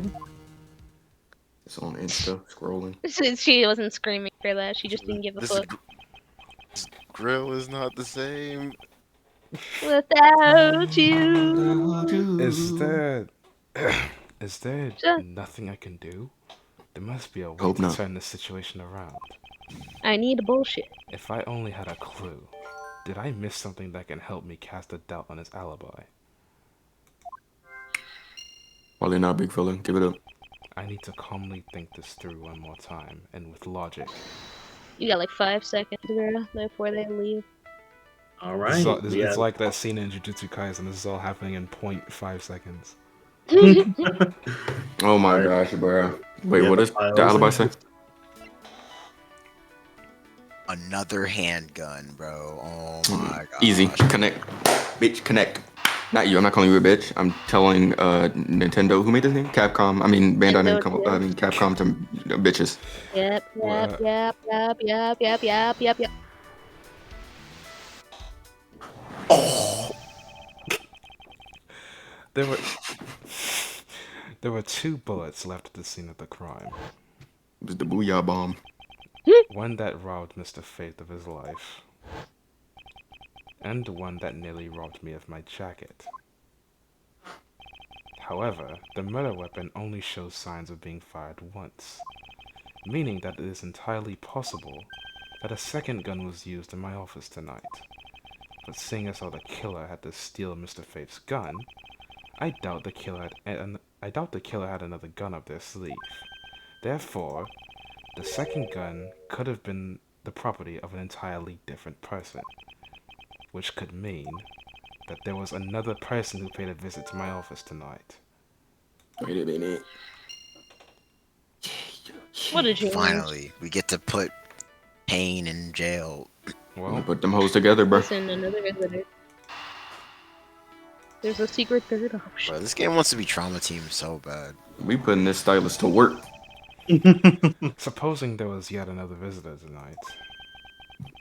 It's on Insta, scrolling. She wasn't screaming for that. She just didn't give a This fuck. grill is not the same. Without you. Is there Sure. nothing I can do? There must be a way Hope to not. turn this situation around. I need bullshit. If I only had a clue. Did I miss something that can help me cast a doubt on his alibi? Probably not, big fella. Give it up. I need to calmly think this through one more time, and with logic. You got like 5 seconds, girl, before they leave. All This right. is all- this- yeah. It's like that scene in Jujutsu Kaisen. This is all happening in 0.5 seconds. Oh my Alright. gosh, bro. Wait, Yeah, what the does the files alibi and- say? Another handgun, bro. Oh my god. Easy. Connect. Bitch, connect. Not you. I'm not calling you a bitch. I'm telling Nintendo, who made this name? Capcom. I mean, Bandai Nintendo, Namco. I mean, Capcom to bitches. Yep, What? yep. There were there were 2 bullets left at the scene of the crime. It was the Booyah Bomb. One that robbed Mr. Phaith of his life, and one that nearly robbed me of my jacket. However, the murder weapon only shows signs of being fired once, meaning that it is entirely possible that a second gun was used in my office tonight. But seeing as how the killer had to steal Mr. Phaith's gun, I doubt the killer had another gun up their sleeve. Therefore, the second gun could have been the property of an entirely different person, which could mean that there was another person who paid a visit to my office tonight. Wait a minute. What did you mean? Finally, we get to put Payne in jail. Well, Put them hoes together, bro. Listen, another visitor. There's a secret third option. Bro, this game wants to be Trauma Team so bad. We putting this stylist to work. supposing there was yet another visitor tonight,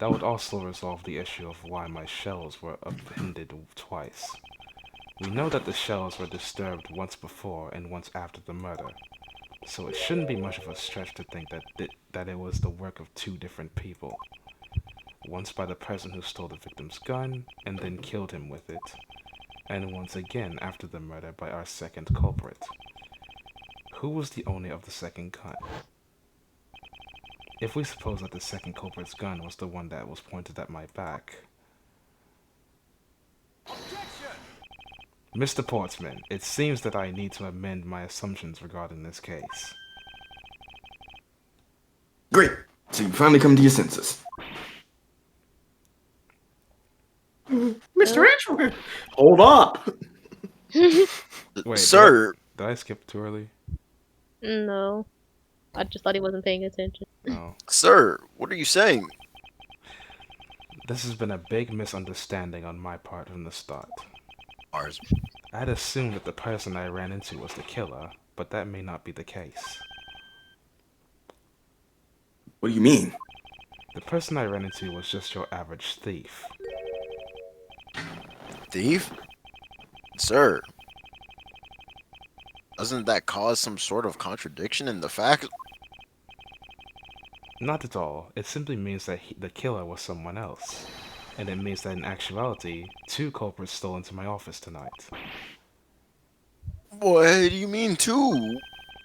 that would also resolve the issue of why my shells were appended twice. We know that the shells were disturbed once before and once after the murder, so it shouldn't be much of a stretch to think that it was the work of 2 different people. Once by the person who stole the victim's gun and then killed him with it, and once again after the murder by our second culprit. Who was the owner of the second gun? If we suppose that the second culprit's gun was the one that was pointed at my back. Mr. Portsman, it seems that I need to amend my assumptions regarding this case. Great. So you finally come to your senses. Mr. Edgeworth. Hold up. Wait, Sir, Did I skip too early? No. I just thought he wasn't paying attention. No. sir, what are you saying? This has been a big misunderstanding on my part from the start. Ours. I had assumed that the person I ran into was the killer, but that may not be the case. What do you mean? The person I ran into was just your average thief. Thief? Sir, doesn't that cause some sort of contradiction in the fact? Not at all. It simply means that the killer was someone else. And it means that in actuality, 2 culprits stole into my office tonight. What do you mean two?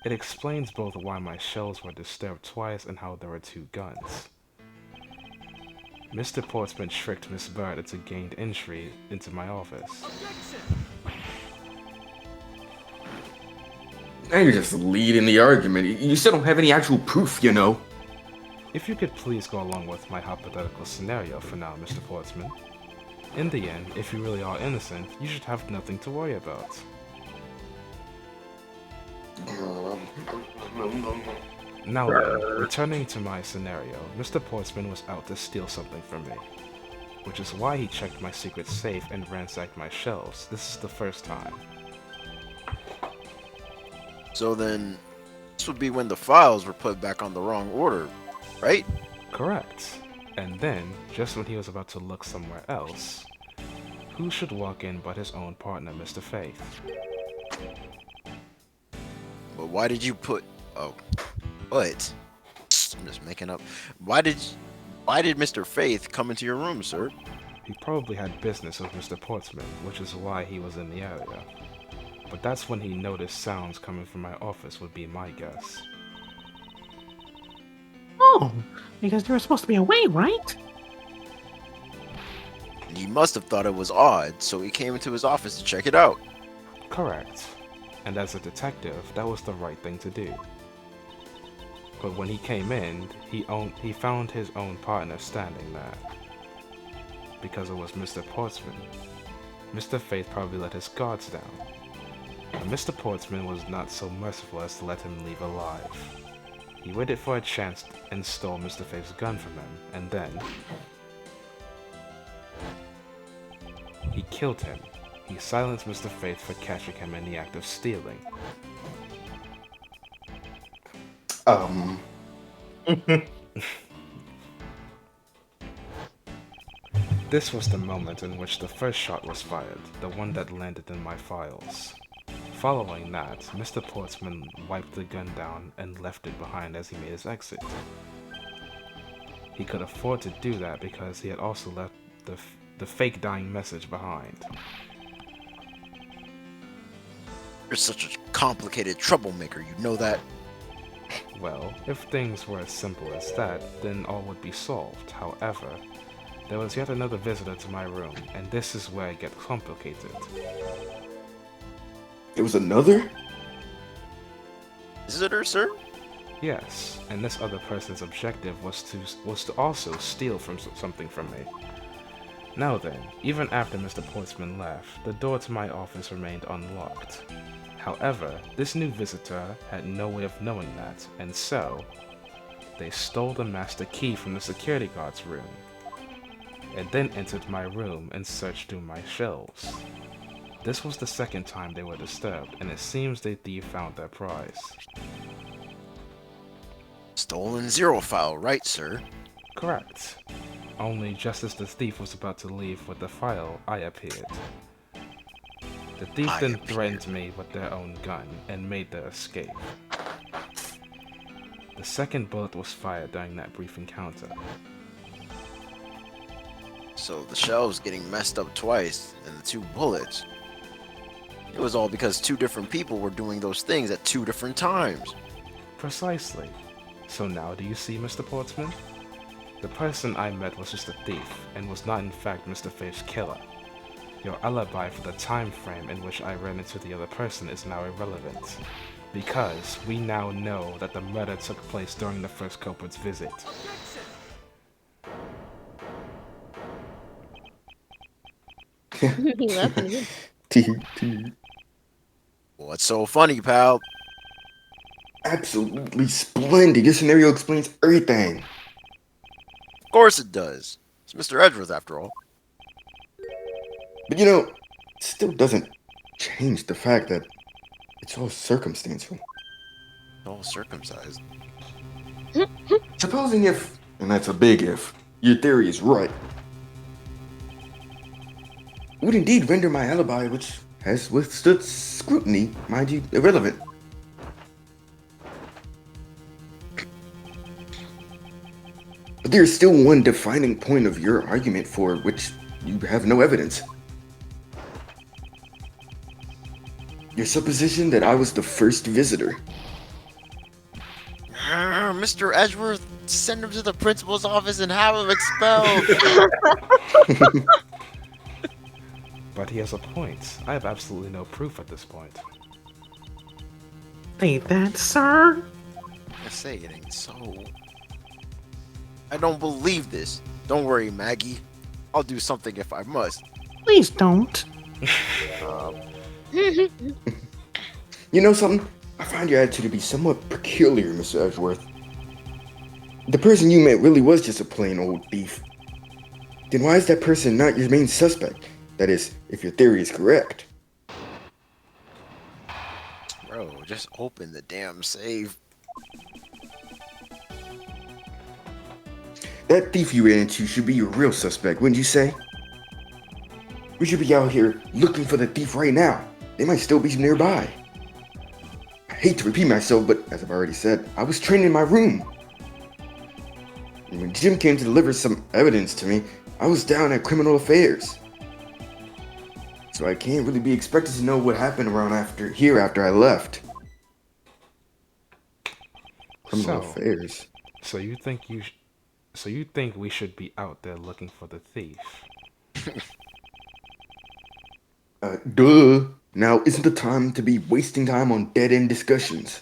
It explains both why my shelves were disturbed twice and how there were 2 guns. Mr. Portsman tricked Miss Bird into gained entry into my office. Now you're just leading the argument. You still don't have any actual proof, you know. If you could please go along with my hypothetical scenario for now, Mr. Portsman. In the end, if you really are innocent, you should have nothing to worry about. Now then, returning to my scenario, Mr. Portsman was out to steal something from me. Which is why he checked my secret safe and ransacked my shelves. This is the first time. So then, this would be when the files were put back on the wrong order, right? Correct. And then, just when he was about to look somewhere else, who should walk in but his own partner, Mr. Phaith? But why did you put... Oh. What? I'm just making up. Why did Mr. Phaith come into your room, sir? He probably had business with Mr. Portsman, which is why he was in the area. But that's when he noticed sounds coming from my office would be my guess. Oh, because you were supposed to be away, right? He must have thought it was odd, so he came into his office to check it out. Correct. And as a detective, that was the right thing to do. But when he came in, he found his own partner standing there. Because it was Mr. Portsman. Mr. Phaith probably let his guards down. But Mr. Portsman was not so merciful as to let him leave alive. He waited for a chance and stole Mr. Phaith's gun from him, and then... he killed him. He silenced Mr. Phaith for catching him in the act of stealing. This was the moment in which the first shot was fired, the one that landed in my files. Following that, Mr. Portsman wiped the gun down and left it behind as he made his exit. He could afford to do that because he had also left the fake dying message behind. You're such a complicated troublemaker, you know that? Well, if things were as simple as that, then all would be solved. However, there was yet another visitor to my room, and this is where it gets complicated. It was another? Visitor, sir? Yes, and this other person's objective was to also steal something from me. Now then, even after Mr. Portsman left, the door to my office remained unlocked. However, this new visitor had no way of knowing that, and so, they stole the master key from the security guard's room, and then entered my room and searched through my shelves. This was the second time they were disturbed, and it seems the thief found their prize. Stolen zero file, right, sir? Correct. Only just as the thief was about to leave with the file, I appeared. The thief then threatened me with their own gun and made their escape. The second bullet was fired during that brief encounter. So the shelves getting messed up twice, and the 2 bullets. It was all because 2 different people were doing those things at 2 different times. Precisely. So now do you see, Mr. Portsman? The person I met was just a thief, and was not in fact Mr. Phaith's killer. Your alibi for the time frame in which I ran into the other person is now irrelevant, because we now know that the murder took place during the first culprit's visit. He left me. What's so funny, pal? Absolutely splendid. Your scenario explains everything. Of course it does. It's Mr. Edgeworth, after all. But you know, it still doesn't change the fact that it's all circumstantial. All circumcised. Supposing if, and that's a big if, your theory is right, it would indeed render my alibi, which has withstood scrutiny, mind you, irrelevant. But there is still one defining point of your argument for which you have no evidence. Your supposition that I was the first visitor. Mr. Edgeworth, send him to the principal's office and have him expelled. But he has a point. I have absolutely no proof at this point. Say that, sir? I say it ain't so. I don't believe this. Don't worry, Maggie. I'll do something if I must. Please don't. You know something? I find your attitude to be somewhat peculiar, Mr. Edgeworth. The person you met really was just a plain old thief. Then why is that person not your main suspect? That is, if your theory is correct. Bro, just open the damn safe. That thief you ran into should be your real suspect, wouldn't you say? We should be out here looking for the thief right now. They might still be nearby. I hate to repeat myself, but as I've already said, I was trained in my room. And when Jim came to deliver some evidence to me, I was down at criminal affairs. So I can't really be expected to know what happened around after I left. Criminal affairs. So you think we should be out there looking for the thief? Duh. Now isn't the time to be wasting time on dead-end discussions.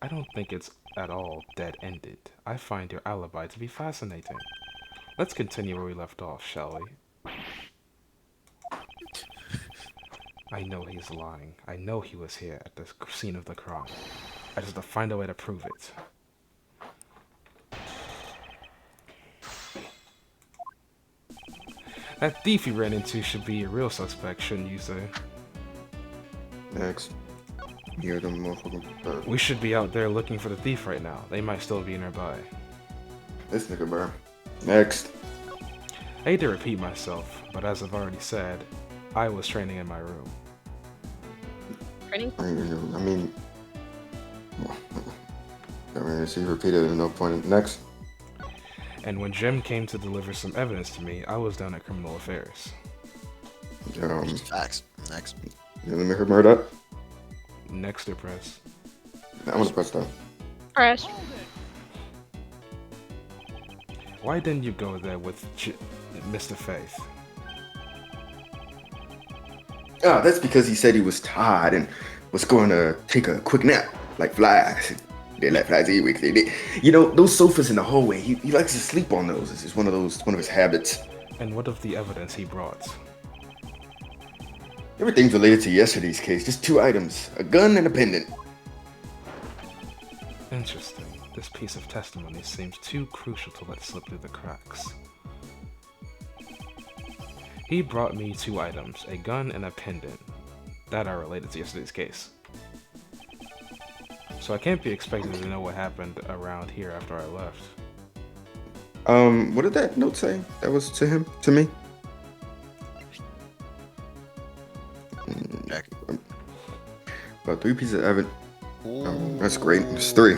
I don't think it's at all dead-ended. I find your alibi to be fascinating. Let's continue where we left off, shall we? I know he's lying. I know he was here at the scene of the crime. I just have to find a way to prove it. That thief you ran into should be a real suspect, shouldn't you say? Next. You're the motherfucker. We should be out there looking for the thief right now. They might still be nearby. This nigga, bro. Next. I hate to repeat myself, but as I've already said, I was training in my room. Training? I mean, so you repeated at no point. Next. And when Jim came to deliver some evidence to me, I was down at criminal affairs. Facts. Next. Let me hear that. Next to press. I'm gonna press that. Press. Why didn't you go there with Mr. Phaith? Oh, that's because he said he was tired and was going to take a quick nap, like flies. They let flies eat weeks. You know, those sofas in the hallway, he likes to sleep on those. It's just one of his habits. And what of the evidence he brought? Everything's related to yesterday's case. Just 2 items, a gun and a pendant. Interesting. This piece of testimony seems too crucial to let slip through the cracks. He brought me 2 items, a gun and a pendant, that are related to yesterday's case. So I can't be expected to know what happened around here after I left. What did that note say? That was to him? To me? About 3 pieces of evidence. That's great. It's 3. I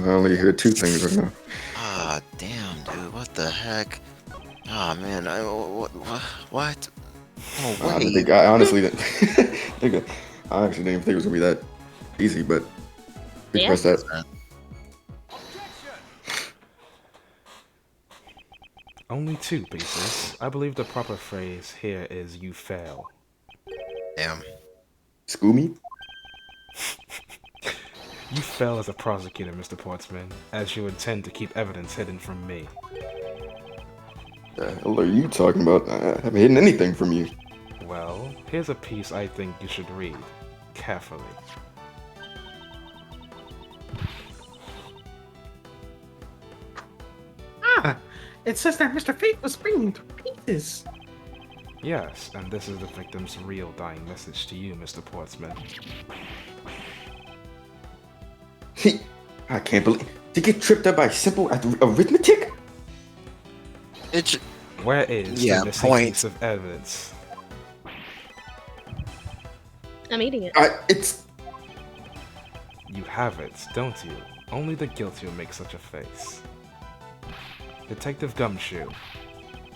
only hear 2 things right now. Ah, damn, dude. What the heck? Oh man, what? Oh I didn't wait. think. I honestly didn't. I actually didn't even think it was gonna be that easy, but we Yeah. press that. Only 2 pieces. I believe the proper phrase here is "you fail." Damn. Scoomy? You fail as a prosecutor, Mr. Portsman, as you intend to keep evidence hidden from me. The hell are you talking about? I haven't hidden anything from you. Well, here's a piece I think you should read carefully. Ah, it says that Mr. Phaith was bringing to pieces. Yes, and this is the victim's real dying message to you, Mr. Portsman. I can't believe to get tripped up by simple arithmetic. It's Where is Yeah, the missing point. piece of evidence? I'm eating it. It's You have it, don't you? Only the guilty will make such a face. Detective Gumshoe.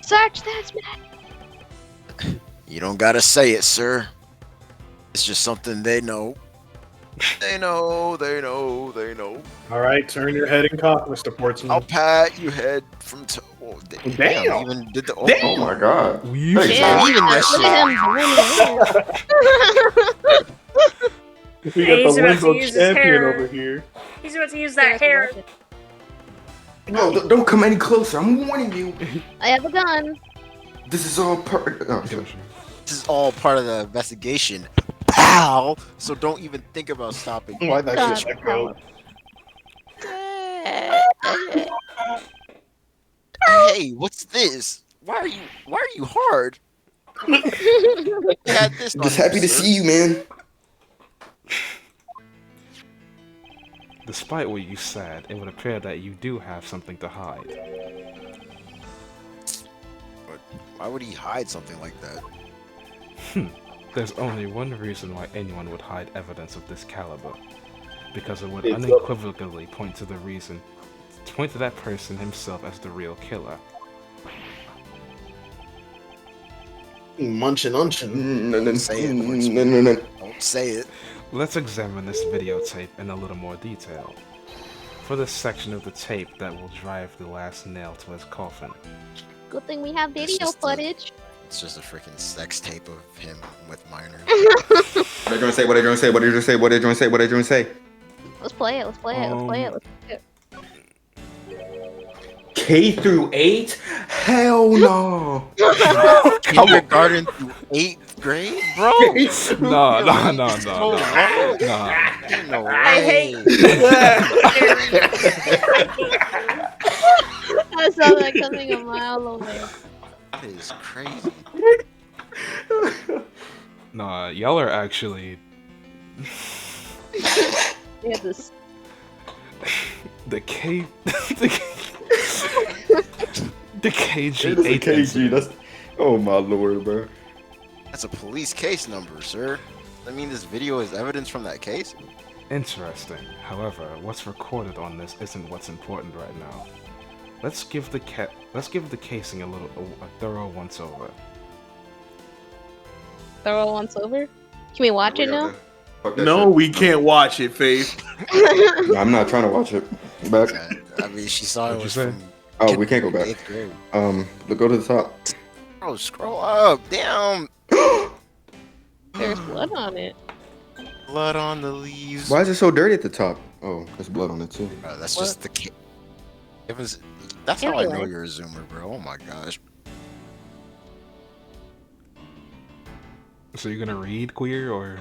Search this man. you don't gotta say it, sir. It's just something they know. They know. All right, turn your head and cough, Mr. Portsman. I'll pat you head from toe. Oh, Damn. you even did the. oh my god. You Hey, Yeah, even that look at him doing it. We Hey, got he's the about to Limbo use his champion hair. over here. He's about to use that hair. No, don't come any closer. I'm warning you. I have a gun. This is all part. Oh, shit. This is all part of the investigation. Pow! So don't even think about stopping. Why that God, shit check out? Hey, what's this? Why are you hard? You had this I'm on just you, happy to sir. see you, man. Despite what you said, it would appear that you do have something to hide. But why would he hide something like that? There's only one reason why anyone would hide evidence of this caliber. Because it would It's unequivocally point to that person himself as the real killer. Munchin' unchin'. No. Say it, Don't say it. Let's examine this videotape in a little more detail. For this section of the tape that will drive the last nail to his coffin. Good thing we have It's video just footage. It's just a freaking sex tape of him with minors. What are you gonna say? What are you gonna say? What are you gonna say? What are you gonna say? What are you gonna say? Let's play it. Let's play it. Let's play it. Let's play it. K through 8? Hell no. Kindergarten through 8th grade, bro. No. No I hate. I saw that coming a mile away. That is crazy. Nah, y'all are actually Yeah, this. the K the KG It is a 8 KG. That's. Oh my lord, bro. That's a police case number, sir. I mean, this video is evidence from that case. Interesting. However, what's recorded on this isn't what's important right now. Let's give the casing a thorough once over. Throw it once over. Can we watch it now? Fuck that No, shit. we can't watch it, Faith. No, I'm not trying to watch it. Back. I mean, she saw it What'd you was say? from. Oh, we can't go back. 8th grade. Look, go to the top. Bro, scroll up, down. There's blood on it. Blood on the leaves. Why is it so dirty at the top? Oh, there's blood on it too. Bro, that's What? just the. It was. That's how I know Anyway. you're a zoomer, bro. Oh my gosh. So you're gonna read queer or?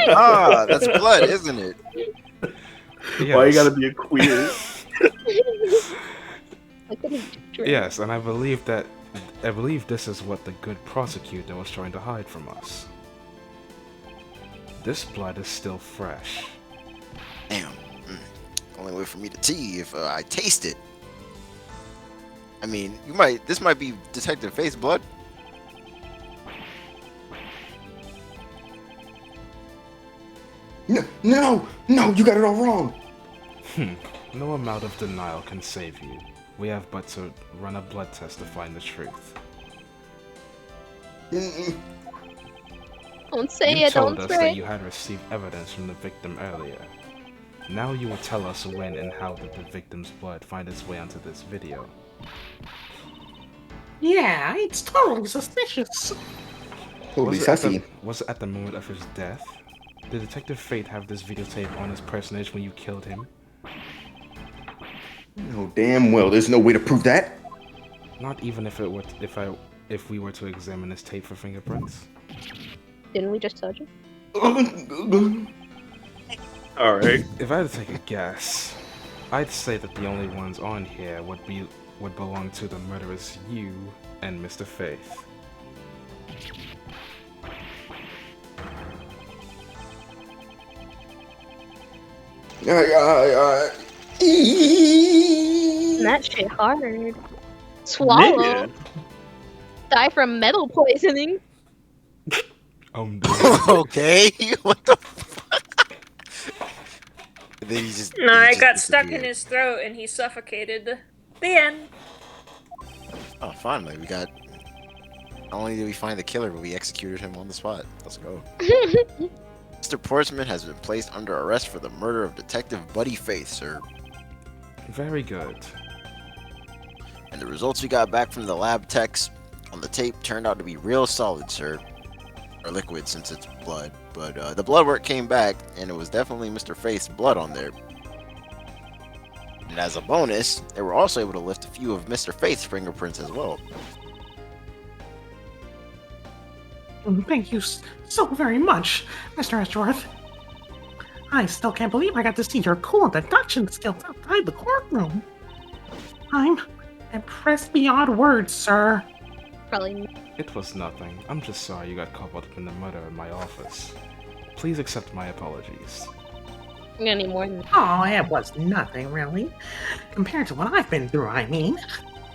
Ah, that's blood, isn't it? Why you Yes. gotta be a queer? I couldn't drink. Yes, and I believe this is what the good prosecutor was trying to hide from us. This blood is still fresh. Damn. Only way for me to tee if I taste it. I mean, this might be Detective Phaith's blood. No, you got it all wrong. No amount of denial can save you. We have but to run a blood test to find the truth. Don't say You it, told don't us say that you had received evidence from the victim earlier. Now you will tell us when and how did the victim's blood find its way onto this video. Yeah, it's totally suspicious. Totally Was it at the moment of his death? Did Detective Phaith have this videotape on his personage when you killed him? No, damn well. There's no way to prove that. Not even if we were to examine this tape for fingerprints. Didn't we just tell you? All right. If I had to take a guess, I'd say that the only ones on here would belong to the murderous you and Mr. Phaith. That shit hard. Swallow. Nigga. Die from metal poisoning. Okay, what the fuck? And then he just. No, he it just got stuck in disappeared. his throat and he suffocated. The end. Oh, finally, we got. Not only did we find the killer, but we executed him on the spot. Let's go. Mr. Portsman has been placed under arrest for the murder of Detective Buddy Phaith, sir. Very good. And the results we got back from the lab techs on the tape turned out to be real solid, sir. Or liquid, since it's blood. But the blood work came back, and it was definitely Mr. Phaith's blood on there. And as a bonus, they were also able to lift a few of Mr. Phaith's fingerprints as well. Thank you so very much, Mr. Edgeworth. I still can't believe I got to see your cool deduction skills outside the courtroom. I'm impressed beyond words, sir. Probably. It was nothing. I'm just sorry you got caught up in the murder in my office. Please accept my apologies. I'm gonna need more than Oh, it was nothing, really. Compared to what I've been through, I mean.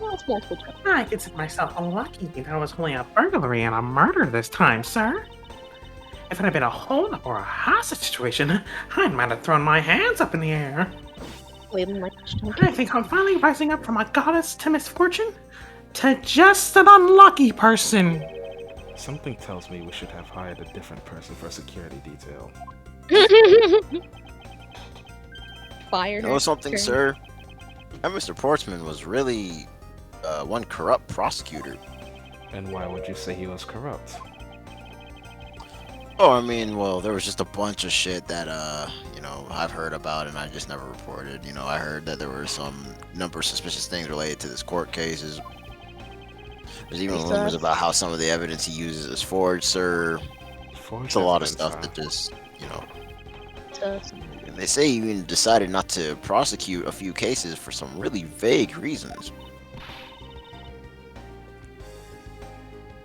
well, it's multiple. I consider myself lucky that it was only a burglary and a murder this time, sir. If it had been a hold-up or a hostage situation, I might have thrown my hands up in the air. Wait, like, I think I'm finally rising up from a goddess to misfortune to just an unlucky person. Something tells me we should have hired a different person for security detail. Fired. You know something, sir? That Mr. Portsman was really one corrupt prosecutor. And why would you say he was corrupt? Oh, I mean, well, there was just a bunch of shit that, I've heard about and I just never reported. You know, I heard that there were some number of suspicious things related to this court cases. There's even rumors about how some of the evidence he uses is forged, sir. It's a lot of stuff that just, And they say he even decided not to prosecute a few cases for some really vague reasons.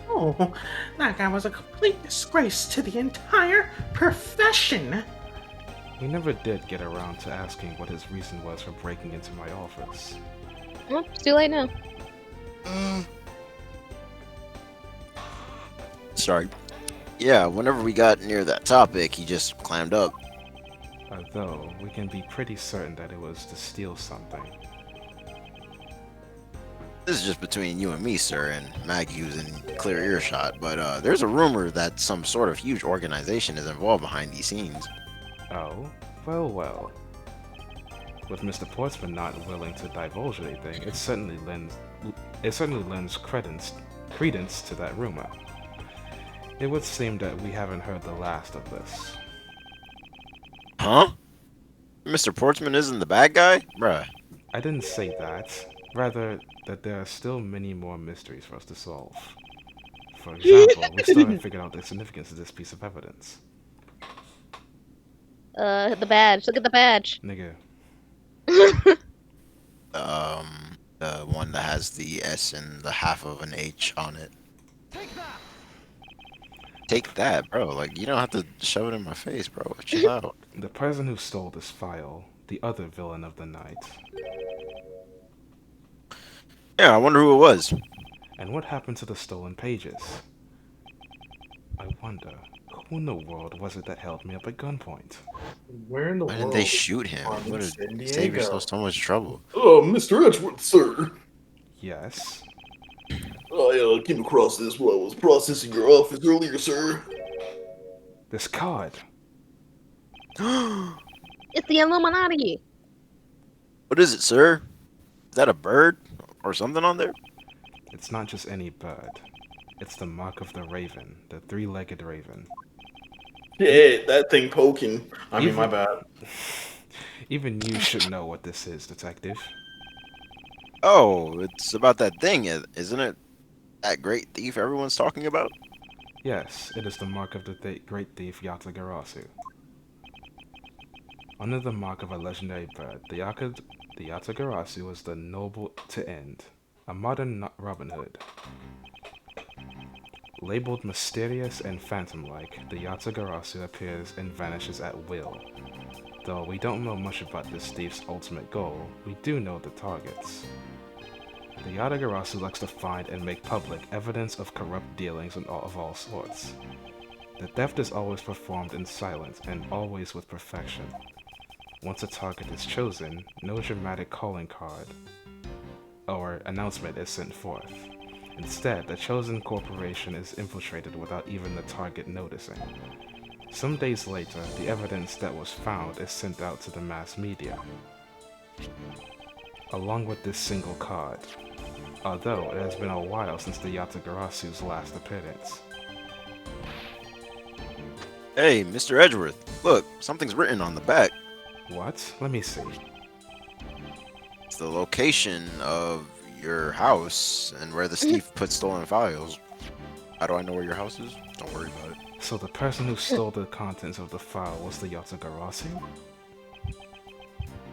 Oh, that guy was a complete disgrace to the entire profession. We never did get around to asking what his reason was for breaking into my office. Well, it's too late now. Sorry. Yeah, whenever we got near that topic, he just clammed up. Although, we can be pretty certain that it was to steal something. This is just between you and me, sir, and Maggie, who's in clear earshot, but there's a rumor that some sort of huge organization is involved behind these scenes. Oh? Well. With Mr. Portsman not willing to divulge anything, it certainly lends credence to that rumor. It would seem that we haven't heard the last of this. Huh? Mr. Portsman isn't the bad guy? Bruh. I didn't say that. Rather, that there are still many more mysteries for us to solve. For example, we still haven't figured out the significance of this piece of evidence. The badge. Look at the badge. Nigga. The one that has the S and the half of an H on it. Take that, bro. Like, you don't have to shove it in my face, bro. Chill out. The person who stole this file, the other villain of the night. Yeah, I wonder who it was. And what happened to the stolen pages? I wonder, Who in the world was it that held me up at gunpoint? Where in the Why world? didn't they shoot him? are Would in have San saved Diego? yourself so much trouble. Mr. Edgeworth, sir. Yes. I came across this while I was processing your office earlier, sir. This card. What It's the Illuminati. is it, sir? Is that a bird or something on there? It's not just any bird. It's the mark of the raven, the three-legged raven. Yeah, that thing poking. I mean, Even- my bad. Even you should know what this is, detective. Oh, it's about that thing, isn't it? That great thief everyone's talking about? Yes, it is the mark of the great thief Yatagarasu. Under the mark of a legendary bird, the Yatagarasu was the noble to end, a modern Robin Hood. Labeled mysterious and phantom-like, the Yatagarasu appears and vanishes at will. Though we don't know much about this thief's ultimate goal, we do know the targets. The Yatagarasu likes to find and make public evidence of corrupt dealings of all sorts. The theft is always performed in silence and always with perfection. Once a target is chosen, no dramatic calling card or announcement is sent forth. Instead, the chosen corporation is infiltrated without even the target noticing. Some days later, the evidence that was found is sent out to the mass media, along with this single card, although it has been a while since the Yatagarasu's last appearance. Hey, Mr. Edgeworth, look, something's written on the back. What? Let me see. It's the location of your house and where the thief put stolen files. How do I know where your house is? Don't worry about it. So the person who stole the contents of the file was the Yatagarasu?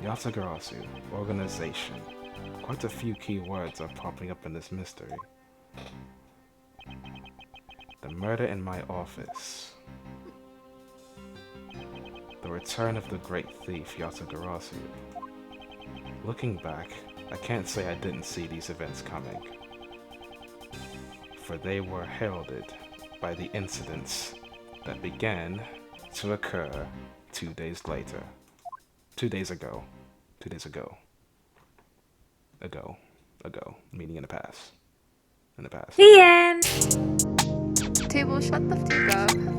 Yatagarasu, organization. Quite a few key words are popping up in this mystery. The murder in my office. The return of the great thief Yatagarasu. Looking back, I can't say I didn't see these events coming, for they were heralded by the incidents that began to occur 2 days later. 2 days ago. 2 days ago. Ago. Meaning in the past. In the past. The end. Table, shut the fuck up.